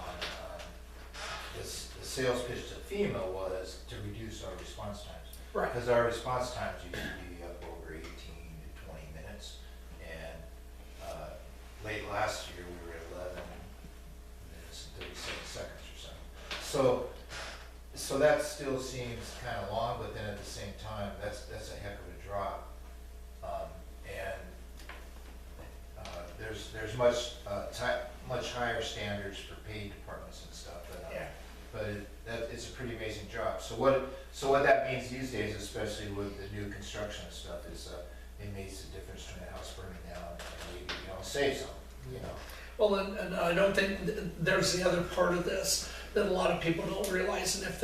the sales pitch to FEMA was to reduce our response times. Right. Because our response times used to be up over 18 to 20 minutes, and late last year we were at 11 minutes and 37 seconds or something. So that still seems kind of long, but then at the same time, that's a heck of a drop. There's much higher standards for paid departments and stuff, but it's a pretty amazing job. So what that means these days, especially with the new construction and stuff, is it makes the difference between a house burning down and maybe, save something, Well, and I don't think there's the other part of this that a lot of people don't realize, and if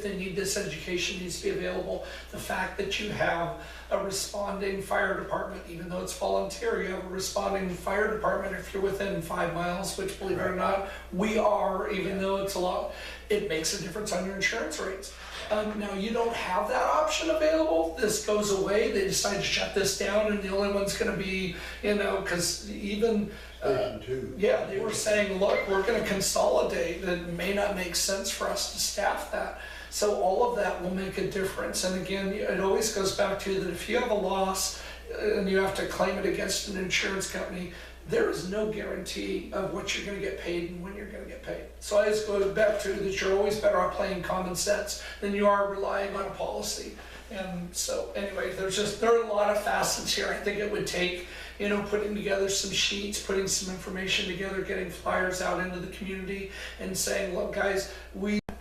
they need this education needs to be available, the fact that you have a responding fire department, even though it's volunteer, you have a responding fire department if you're within 5 miles, which believe it or not, we are, even though it's a lot, it makes a difference on your insurance rates. Now, you don't have that option available. This goes away. They decide to shut this down, and the only one's going to be, because even Station 2. yeah, they were saying, look, we're going to consolidate. It may not make sense for us to staff that. So all of that will make a difference. And again, it always goes back to that if you have a loss and you have to claim it against an insurance company, there is no guarantee of what you're going to get paid and when you're going to get paid. So I just go back to that you're always better off playing common sense than you are relying on a policy. And so anyway, there are a lot of facets here. I think it would take, putting together some sheets, putting some information together, getting flyers out into the community and saying, look, guys,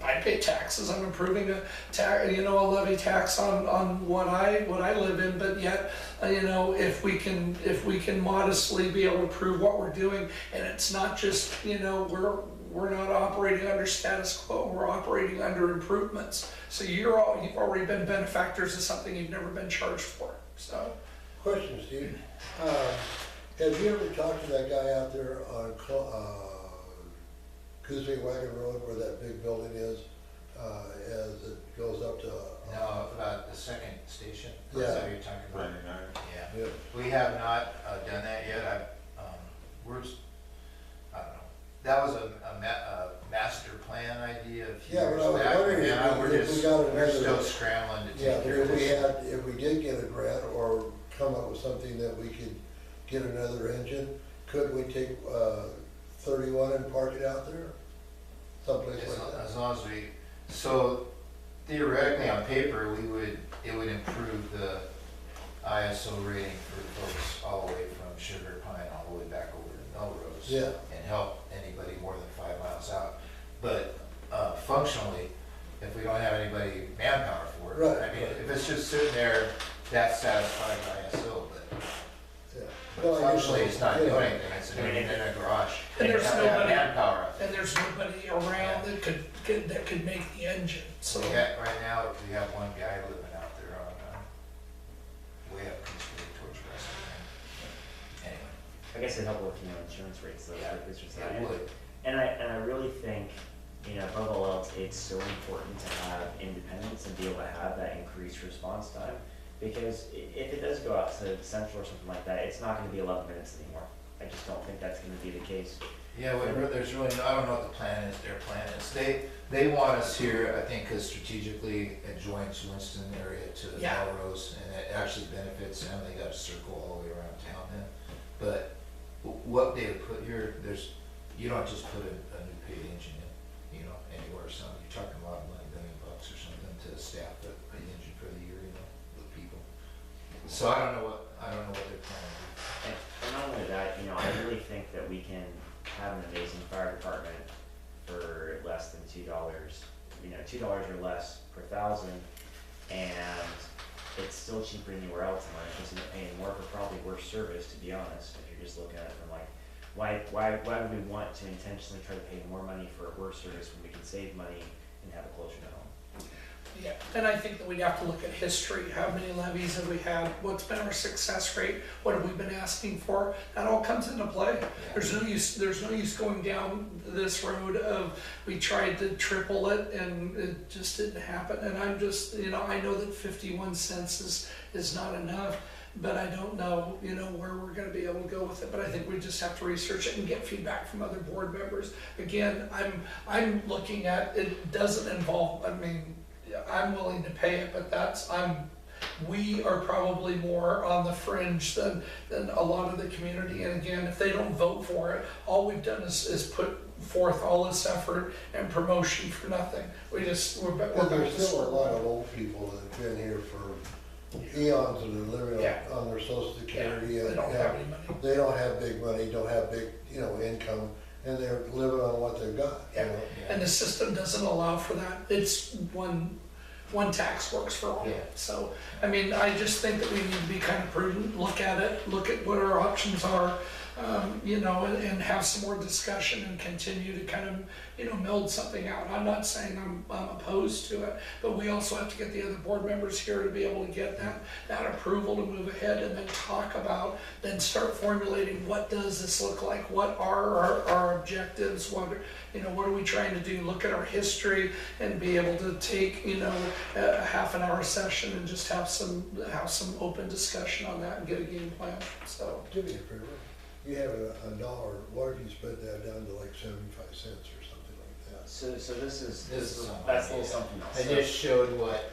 I pay taxes. I'm approving a levy tax on what I live in, but yet, if we can modestly be able to prove what we're doing, and it's not just, we're not operating under status quo, we're operating under improvements. So you've already been benefactors of something you've never been charged for, so. Question, Steve. Have you ever talked to that guy out there on Coosway Wagon Road where that big building is, as it goes up to? No, about the second station? Yeah. Is that what you're talking about? Brandon, Yeah. Yeah. We have not done that yet. I don't know. That was a master plan idea a few Yeah, years but I was back. wondering Now if we got we're still another, scrambling to yeah, take but care of this. if we did get a grant or come up with something that we could get another engine, could we take 31 and park it out there? Someplace like that? As long as so theoretically on paper, it would improve the ISO rating for folks all the way from Sugar Pine all the way back over to Melrose. Yeah. And help anybody more than 5 miles out. But functionally, if we don't have anybody manpower for it, Right, I mean, right. if it's just sitting there, that satisfies ISO, but Yeah. Well, I guess- functionally, it's not yeah. doing anything, it's in a garage. And You there's have to have nobody- manpower out there. And there's nobody around that could make the engine, so. Right now, we have one guy living out there on, way up Eastwood towards Wrestling. Anyway, I guess it'd help with, insurance rates though, Yeah, for business. it would. And I really think, above all else, it's so important to have independence and be able to have that increased response time. Because if it does go out to Central or something like that, it's not gonna be 11 minutes anymore. I just don't think that's gonna be the case. Yeah, there's really, I don't know what the plan is, their plan is. They want us here, I think, because strategically it joins Winston area to Yeah. Melrose, and it actually benefits them. They got a circle all the way around town then. But what they would put here, you don't just put a new paid engine in, anywhere. So you're talking about like $1 million or something to staff the engine for the year, with people. So I don't know what they're planning. And not only that, I really think that we can have an amazing fire department for less than $2, $2 or less per thousand, and it's still cheaper anywhere else, and we're just paying more for probably worse service, to be honest, if you're just looking at it from like, why would we want to intentionally try to pay more money for a worse service when we can save money and have it closer to home? Yeah, and I think that we'd have to look at history. How many levies have we had? What's been our success rate? What have we been asking for? That all comes into play. There's no use going down this road of we tried to triple it and it just didn't happen. And I'm just, I know that 51 cents is not enough, but I don't know, where we're gonna be able to go with it. But I think we just have to research it and get feedback from other board members. Again, I'm looking at, it doesn't involve, I'm willing to pay it, but we are probably more on the fringe than a lot of the community. And again, if they don't vote for it, all we've done is put forth all this effort and promotion for nothing. We're back But to there's still a square lot one. of old people that have been here for eons and are living Yeah. on their social Yeah, security. they and don't have any money. They don't have big money, don't have big, income, and they're living on what they've got, Yeah. And the system doesn't allow for that. It's one tax works for all. Yeah. So, I just think that we need to be kind of prudent, look at it, look at what our options are, and have some more discussion and continue to kind of, build something out. I'm not saying I'm opposed to it, but we also have to get the other board members here to be able to get that approval to move ahead and then talk about, then start formulating what does this look like? What are our objectives? What are we trying to do? Look at our history and be able to take, a half an hour session and just have some open discussion on that and get a game plan, so. Do me a favor, you have a dollar, why don't you spread that down to like 75 cents or something like that? So this is something, that's a little yeah. something else. I just showed what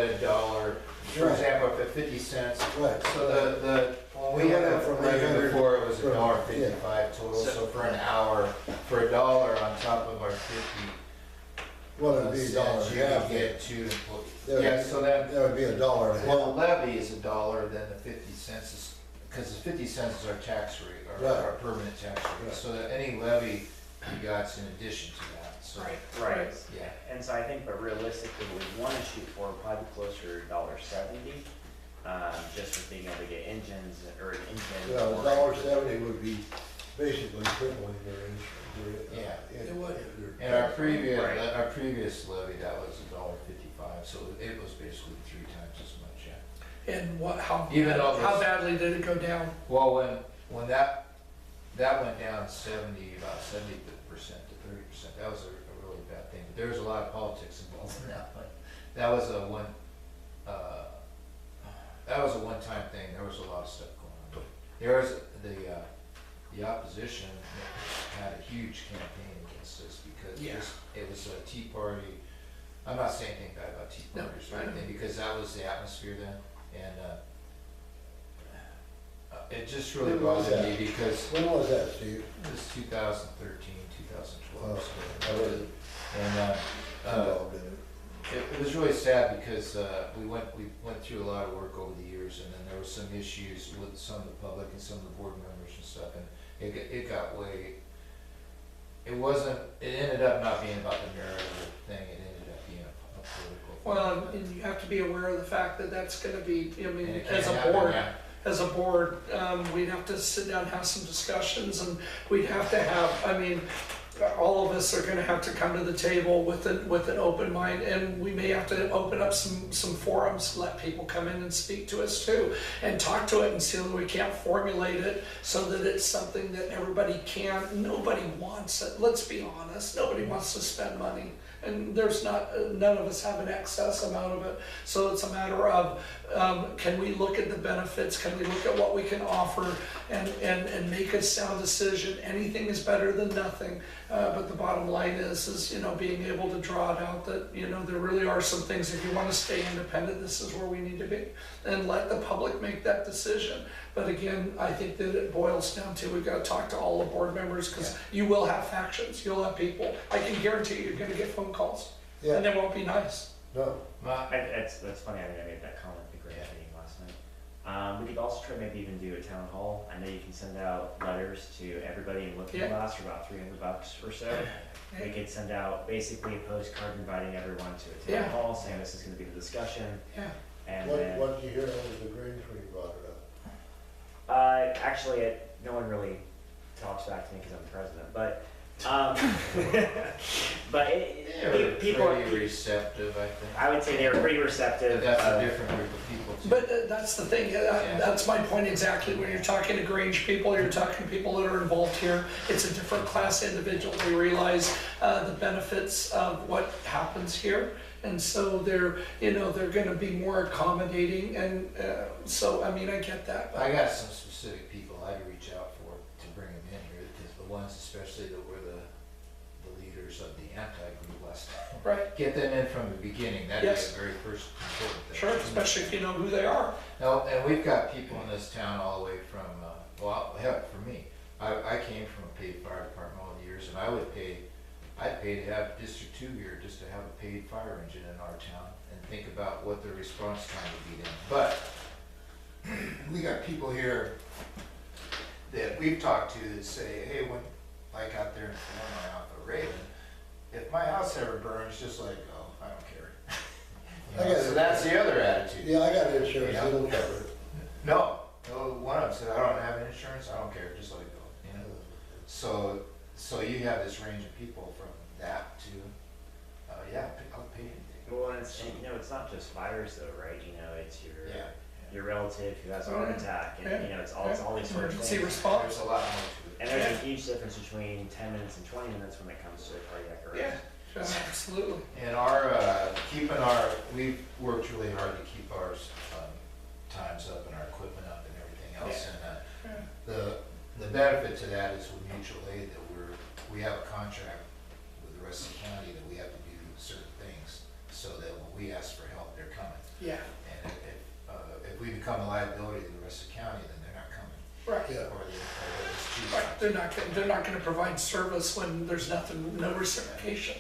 a dollar, for Right. example, if it's 50 cents. Right. So when we had it from before, it was Right. $1.55 total, so for an hour, for $1 on top of our 50, Well, it'd be a dollar cents, and you a half. could get 2 employees. That Yeah, would- so then, That would be a dollar and a well, the half. levy is $1, then the 50 cents is, because the 50 cents is our tax rate, Right. our permanent tax rate. Right. So that any levy you got's in addition to that, so. Right. Yeah. And so I think, but realistically, what we wanna shoot for probably closer to $1.70, just for being able to get engines or an engine. Yeah, or- $1.70 would be basically tripling their. Yeah. It would. And our previous, Right. our previous levy, that was $1.55, so it was basically 3 times as much, yeah. And what, how, Even though how this- badly did it go down? Well, when that went down about 70% to 30%, that was a really bad thing. There was a lot of politics involved in that, but that was a one-time thing. There was a lot of stuff going on. There was the opposition had a huge campaign against us because Yeah. it was a Tea Party. I'm not saying anything bad about Tea No, Parties or I know. anything, because that was the atmosphere then, and it just really When was bothered that? me because When was that, Steve? it was 2013, 2012. Oh, I wasn't And involved in it. it was really sad because we went through a lot of work over the years, and then there were some issues with some of the public and some of the board members and stuff, and it got way. It ended up not being about the merit of the thing. It ended up being a political thing. Well, and you have to be aware of the fact that that's gonna be, I And mean, it as can't a happen, board, yeah. as a board, we'd have to sit down, have some discussions, and we'd have to have, I mean, all of us are gonna have to come to the table with an open mind, and we may have to open up some forums, let people come in and speak to us too, and talk to it and see whether we can't formulate it so that it's something that everybody can, nobody wants it, let's be honest, nobody wants to spend money. And there's not, none of us have an excess amount of it, so it's a matter of, can we look at the benefits, can we look at what we can offer, and make a sound decision. Anything is better than nothing, but the bottom line is, you know, being able to draw it out that, you know, there really are some things, if you wanna stay independent, this is where we need to be, and let the public make that decision. But again, I think that it boils down to, we've gotta talk to all the board members, cause you will have factions, you'll have people, I can guarantee you're gonna get phone calls, Yeah, and they won't be nice. no, That's funny, I mean, I made that comment at the great meeting last night. We could also try maybe even do a town hall. I know you can send out letters to everybody in Lookingglass for about $300 or so. We could send out basically a postcard inviting everyone to a Yeah. town hall, saying this is gonna be the discussion, Yeah, and what, then, what did you hear over the Grange when you brought it up? actually, no one really talks back to me because I'm the president, but, but They were people are, pretty receptive, I think. I would say they were pretty receptive. But that's a different group of people too. but that's the thing, that's my point exactly, when you're talking to Grange people, you're talking to people that are involved here, it's a different class individual, they realize, the benefits of what happens here, and so they're, you know, they're gonna be more accommodating, and, so, I mean, I get that, but. I got some specific people I'd reach out for to bring them in here, because the ones especially that were the leaders of the anti-group last time. Right, Get them in from the beginning, that'd be Yes. the very first important thing. sure, especially if you know who they are. No, and we've got people in this town all the way from, well, heck, for me, I came from a paid fire department all the years, and I'd pay to have District 2 here just to have a paid fire engine in our town, and think about what the response time would be then. But we got people here that we've talked to that say, hey, when, like out there in Florida, out the Raven, if my house ever burns, just let it go, I don't care. You know, I got so it. that's the other attitude. Yeah, I got insurance, Yeah. it'll cover it. No, one of them said, I don't have insurance, I don't care, just let it go, you know? So you have this range of people from that to, yeah, I'll pay anything. Well, and it's, and, you know, it's not just fires though, right? You know, it's Yeah, your relative who has a heart attack, and you know, it's all these sort of Emergency things. response. there's a lot more to it. And there's a huge difference between 10 minutes and 20 minutes when it comes to cardiac arrest. Yeah, absolutely. And we've worked really hard to keep our times up and our equipment up and everything else. And the benefit to that is with mutual aid that we have a contract with the rest of the county that we have to do certain things so that when we ask for help, they're coming. Yeah, And if we become a liability to the rest of the county, then they're not coming. right. Yeah, Or it's cheap. Right, they're not gonna provide service when there's nothing, no reciprocation.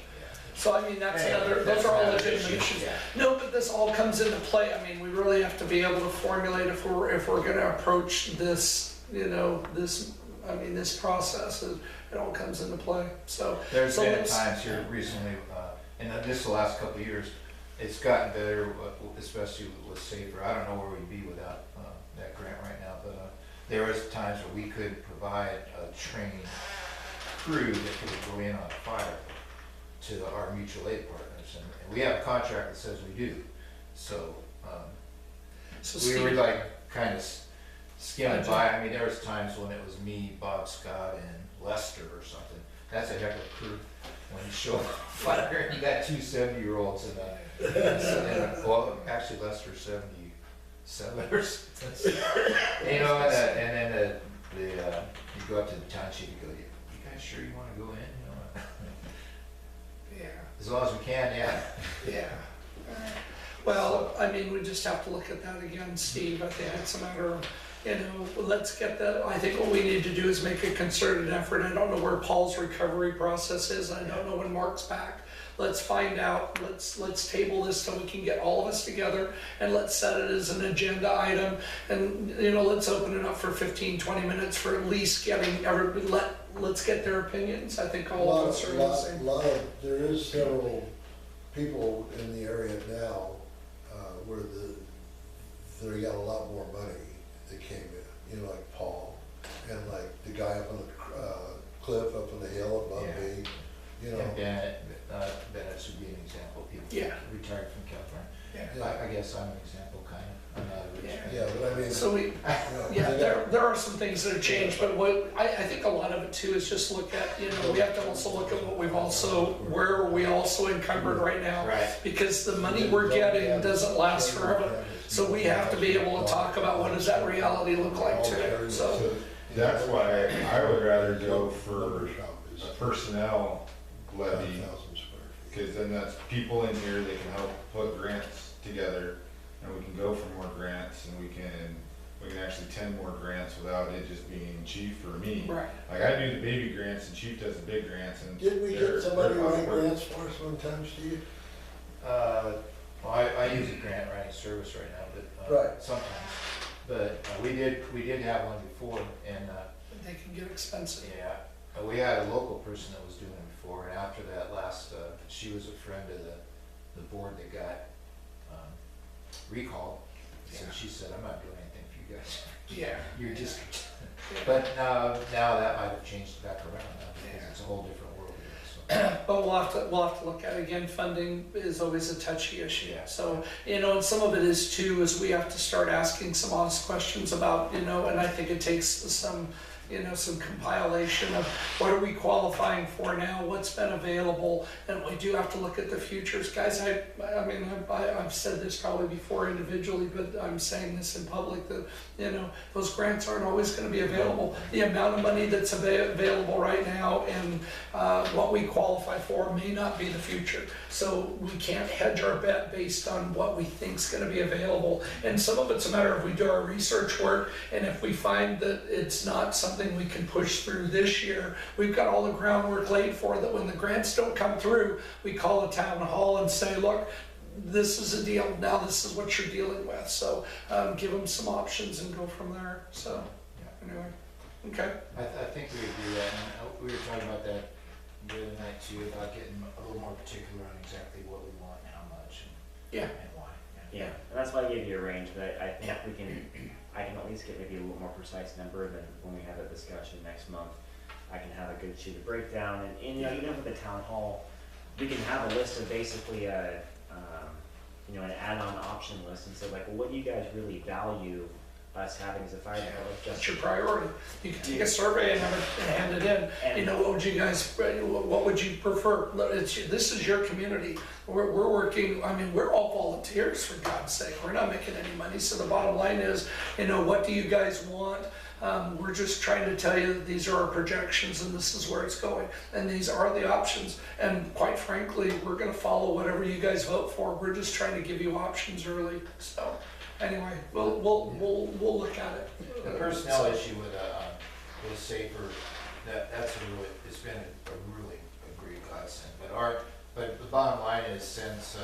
So I mean, that's Hey, another, that's those are all another legitimate issue, issues. yeah. No, but this all comes into play. I mean, we really have to be able to formulate if we're gonna approach this, this process, it all comes into play, so. There's so been let's- times here recently, and this the last couple of years, it's gotten better, especially with safer. I don't know where we'd be without that grant right now, but there was times where we could provide a trained crew that could go in on a fire to our mutual aid partners, and we have a contract that says we do. So So we were Steve, like kind of skimming by. I mean, there was times when it was me, Bob Scott, and Lester or something. That's a heck of a crew when you show up on fire and you got two 70-year-olds well, actually Lester's 77 or something. You know, and then you go up to the township and go, you guys sure you want to go in? You know, yeah, as long as we can, yeah. yeah. Well, I mean, we just have to look at that again, Steve. I think it's a matter of, let's get that. I think what we need to do is make a concerted effort. I don't know where Paul's recovery process is. I don't know when Mark's back. Let's find out. Let's table this so we can get all of us together and let's set it as an agenda item. And let's open it up for 15-20 minutes for at least getting let's get their opinions. I think all of us are the same. There is several people in the area now where they got a lot more money that came in, like Paul, and like the guy up on the cliff up on the hill above Yeah. me, And Bennett should be an example of people Yeah. retired from California. Yeah. I guess I'm an example, kind of. I'm not a rich man. Yeah, but I mean, So we, yeah, there are some things that have changed, but what, I think a lot of it too is just look at, we have to also look at what we've also, where are we also encumbered right now? Right. Because the money we're getting doesn't last forever. So we have to be able to talk about what does that reality look like too, so. That's why I would rather go for lumber shop is a personnel levy, 5,000 square feet. because then that's people in here that can help put grants together, and we can go for more grants, and we can actually 10 more grants without it just being chief or me. Right. Like I do the baby grants and chief does the big grants, and Did we they're- get somebody they're to write awkward. grants for us one time, Steve? Well, I use a grant writing service right now, but Right. sometimes. But we did have one before, and They can get expensive. yeah, we had a local person that was doing it before, and after that last, she was a friend of the board that got recalled. So Yeah. she said, I'm not doing anything for you guys. Yeah. You're just, Yeah. but now that might have changed back around now, because Yeah. it's a whole different world here, But we'll have to look at it again. Funding is always a touchy issue. Yeah. So, and some of it is too, is we have to start asking some honest questions about, and I think it takes some compilation of what are we qualifying for now, what's been available, and we do have to look at the futures. Guys, I've said this probably before individually, but I'm saying this in public that, those grants aren't always gonna be available. The amount of money that's available right now and what we qualify for may not be the future. So we can't hedge our bet based on what we think's gonna be available. And some of it's a matter of we do our research work, and if we find that it's not something we can push through this year, we've got all the groundwork laid for that. When the grants don't come through, we call a town hall and say, look, this is a deal, now this is what you're dealing with. So give them some options and go from there. So anyway, okay. I think we would do that, and we were talking about that the other night too, about getting a little more particular on exactly what we want and how much Yeah. and why. Yeah, and that's why I gave you a range, but I think I can at least get maybe a little more precise number than when we have a discussion next month. I can have a good sheet of breakdown, and even with the town hall, we can have a list of basically an add-on option list, and say like, well, what do you guys really value us having as a fire department? That's your priority. You can take a survey and have it and hand it in. And what would you guys, what would you prefer? This is your community. We're working, we're all volunteers, for God's sake. We're not making any money. So the bottom line is, what do you guys want? We're just trying to tell you that these are our projections and this is where it's going. And these are the options. And quite frankly, we're gonna follow whatever you guys vote for. We're just trying to give you options early. So anyway, we'll look at it. The personnel issue with a safer, it's been a really great godsend. But the bottom line is since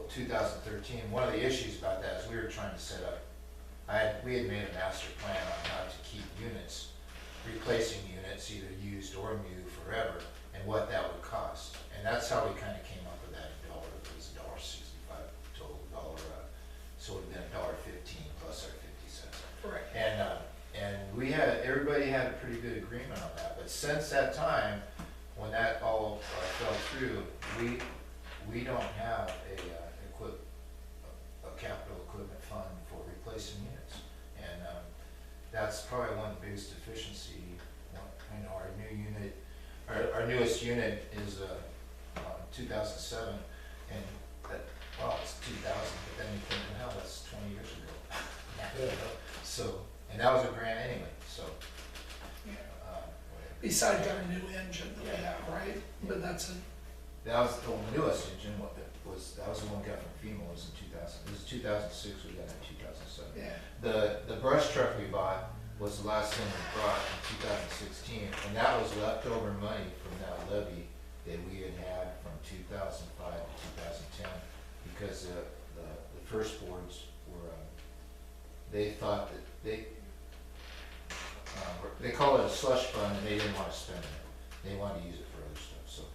2013, one of the issues about that is we were trying to set up, we had made a master plan on how to keep units, replacing units, either used or new forever, and what that would cost. And that's how we kind of came up with that dollar. It was $1.65 total dollar, so it would have been $1.15 plus our 50 cents. Correct. And everybody had a pretty good agreement on that. But since that time, when that all fell through, we don't have a capital equipment fund for replacing units. And that's probably one of the biggest deficiency. You know, our new unit, our newest unit is 2007, and that, well, it's 2000, but then you think, well, that's 20 years ago. Yeah. So, and that was a grant anyway, so. Yeah. Whatever. Besides our new engine that we have, right? But that's it. That was the newest engine, that was the one we got from FEMA, was in 2000, it was 2006, we got it in 2007. Yeah. The brush truck we bought was the last thing we brought in 2016, and that was leftover money from that levy that we had from 2005 to 2010, because the first boards were, they thought that they call it a slush fund, and they didn't want to spend it. They wanted to use it for other stuff,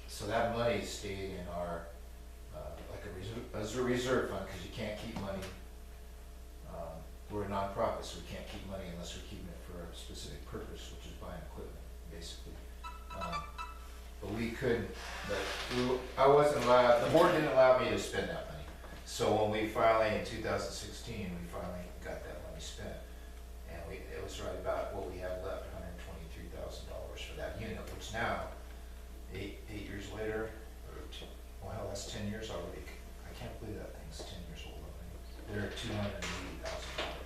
so that money stayed in our, like as a reserve fund, because you can't keep money. We're a nonprofit, so we can't keep money unless we're keeping it for a specific purpose, which is buying equipment, basically. But we couldn't, I wasn't allowed, the board didn't allow me to spend that money. So when we finally, in 2016, we finally got that money spent. And it was right about what we had left, $123,000 for that unit, which now, eight years later, wow, that's 10 years already. I can't believe that thing's 10 years old already. They're $280,000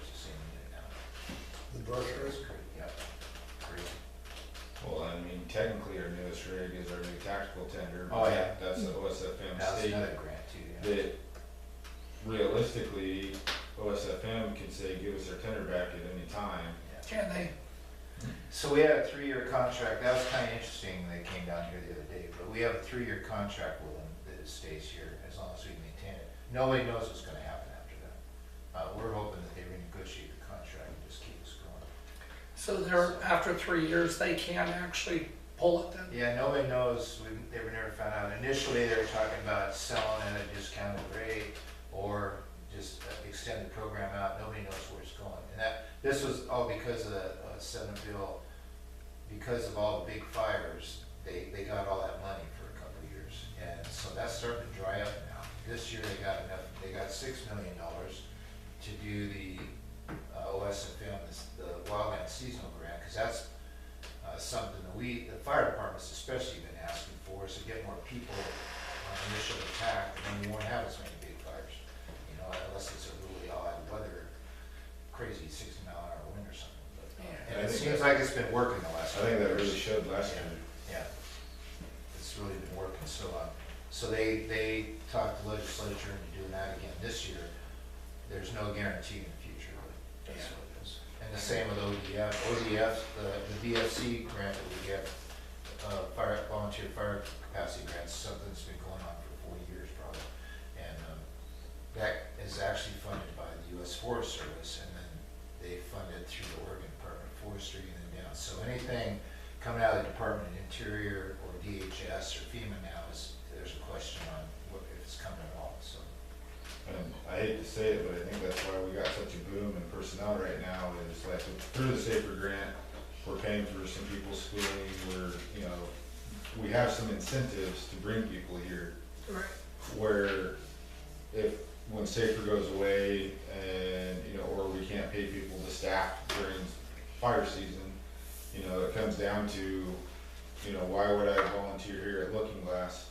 the same unit now. The brush It's rig? crazy, yeah, crazy. Well, I mean, technically our newest rig is our new tactical tender. Oh, yeah. That's the OSFM That was state. another grant too, yeah. That realistically, OSFM can say, give us our tender back at any time. Yeah. Can they? So we had a 3-year contract. That was kind of interesting. They came down here the other day, but we have a 3-year contract with them that it stays here as long as we maintain it. Nobody knows what's going to happen after that. We're hoping that they renegotiate the contract and just keep us going. So they're, after 3 years, they can actually pull it then? Yeah, nobody knows. They were never found out. Initially, they were talking about selling at a discounted rate or just extend the program out. Nobody knows where it's going. And this was all because of the Senate bill, because of all the big fires. They got all that money for a couple of years, and so that's starting to dry up now. This year they got enough. They got $6 million to do the OSFM, the wildland seasonal grant, because that's something that the fire departments especially been asking for, is to get more people on initial attack, and then you won't have as many big fires, you know, unless it's a really odd weather, crazy 60-mile-an-hour wind or something. But, Yeah. and it seems like it's been working the last. I think that couple really years. showed last year. Yeah, it's really been working. So they talked the legislature into doing that again this year. There's no guarantee in the future, but that's Yeah. what it is. And the same with ODF. ODF, the VFC grant that we get, volunteer fire capacity grants, something that's been going on for 40 years probably. And that is actually funded by the U.S. Forest Service, and then they fund it through the Oregon Department of Forestry and then down. So anything coming out of the Department of Interior or DHS or FEMA now there's a question on if it's coming at all, so. And I hate to say it, but I think that's why we got such a boom in personnel right now, is like through the Safer Grant, we're paying for some people's schooling, we have some incentives to bring people here, Right. where when Safer goes away and, or we can't pay people to staff during fire season, it comes down to, why would I volunteer here at Lookingglass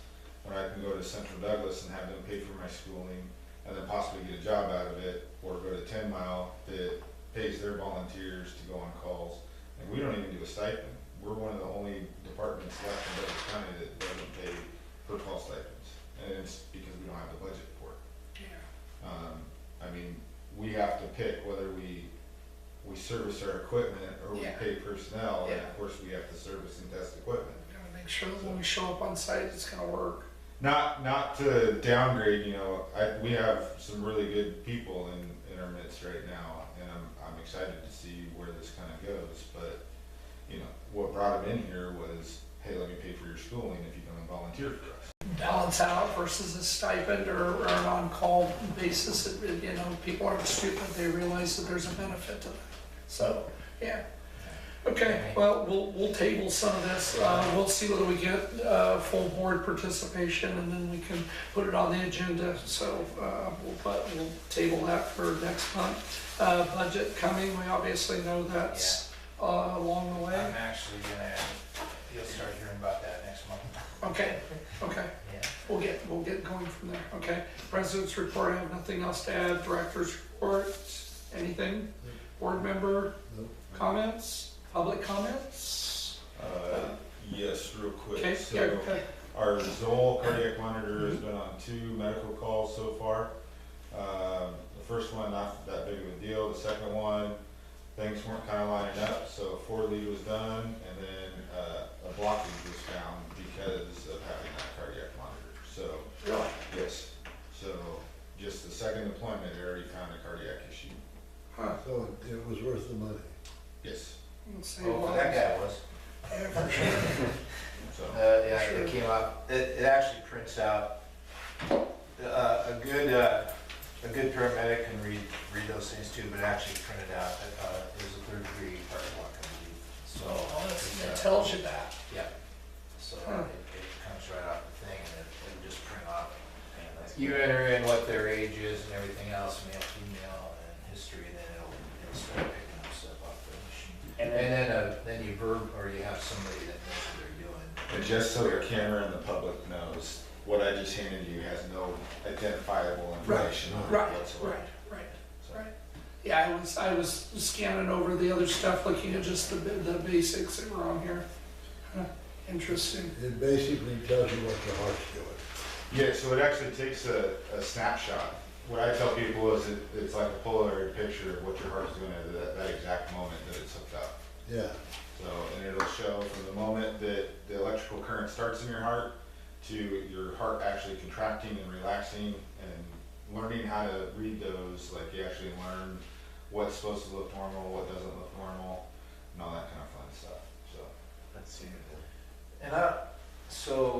when I can go to Central Douglas and have them pay for my schooling and then possibly get a job out of it, or go to 10 Mile that pays their volunteers to go on calls. And we don't even do a stipend. We're one of the only departments left in Douglas County that doesn't pay per call stipends. And it's because we don't have the budget for it. Yeah. I mean, we have to pick whether we service our equipment or we Yeah. pay personnel, and Yeah. of course we have to service and test equipment. Gotta make sure that when we show up on site, it's gonna work. Not to downgrade, you know, we have some really good people in our midst right now, and I'm excited to see where this kind of goes, but, you know, what brought him in here was, hey, let me pay for your schooling if you come and volunteer for us. Balance out versus a stipend or an on-call basis, you know, people aren't stupid, they realize that there's a benefit to that. So, yeah. Okay, well, we'll table some of this, we'll see whether we get, full board participation, and then we can put it on the agenda, so, we'll table that for next month. Budget coming, we obviously know that's, along the I'm way. actually gonna, you'll start hearing about that next month. Okay, Yeah. we'll get going from there, okay? President's report, I have nothing else to add, director's report, anything? Board member Nope. comments, public comments? Yes, real quick. Okay, So, yeah, okay. our Zoll cardiac monitor has been on 2 medical calls so far. The first one, not that big of a deal. The second one, things weren't kind of lining up, so 4 lead was done, and then a blockage was found because of having that cardiac monitor. So, Really? yes, so just the second deployment, they already found a cardiac issue. Huh, So it was worth the money. Yes, let's see. Well, that guy was. Yeah, for sure. so, Yeah, it came up, it actually prints out, a good paramedic can read those things too, but it actually printed out, it was a 3rd-degree heart block, I believe. So, Oh, it it's, tells you that. yeah, so Huh. it comes right off the thing, and it just print off. You enter in what their age is and everything else, male, female, and history, and then it'll start picking up stuff off the machine. And Then you or you have somebody that knows what they're doing. and just so the camera and the public knows, what I just handed you has no identifiable information on it Right, whatsoever. right. Yeah, I was scanning over the other stuff, looking at just the basics that were on here. Huh, interesting. It basically tells you what your heart's doing. Yeah, so it actually takes a snapshot. What I tell people is it's like a Polaroid picture of what your heart's doing at that exact moment that it's hooked up. Yeah, So, and it'll show from the moment that the electrical current starts in your heart to your heart actually contracting and relaxing, and learning how to read those, like you actually learn what's supposed to look normal, what doesn't look normal, and all that kind of fun stuff, so. Let's see. And so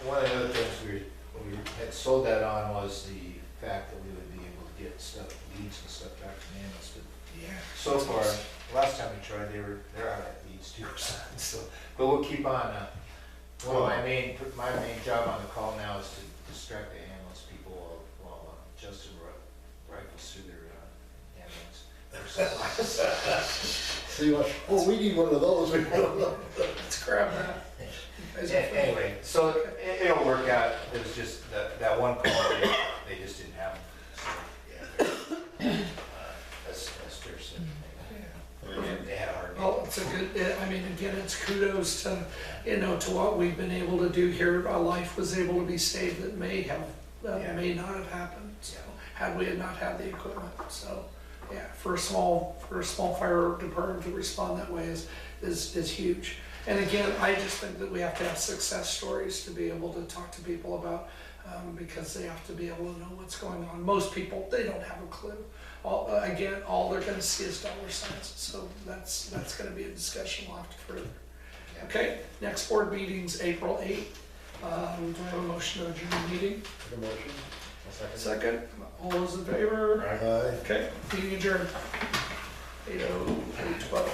one of the other things we had sold that on was the fact that we would be able to get stuff, leads and stuff back to the ambulance, but Yeah. so far, last time we tried, they're out of leads too or something, so, but we'll keep on, my main job on the call now is to distract the ambulance people while Justin rifles through their ambulance. see what, oh, we need one of those. Let's grab that. You guys are free. Anyway, so it'll work out, it was just that one call, they just didn't have them. So, yeah. As Chris said, they had a hard day. Well, it's a good, I mean, again, it's kudos to, to what we've been able to do here. Our life was able to be saved that may not have happened, so, had we not had the equipment, so, yeah, for a small fire department to respond that way is huge. And again, I just think that we have to have success stories to be able to talk to people about, because they have to be able to know what's going on. Most people, they don't have a clue. All they're gonna see is dollar signs, so that's gonna be a discussion we'll have to further. Okay, next board meeting's April 8th. Do I have a motion to adjourn the meeting? Make a motion. Second, all those in favor? Aye. Okay, meeting adjourned. 8:12.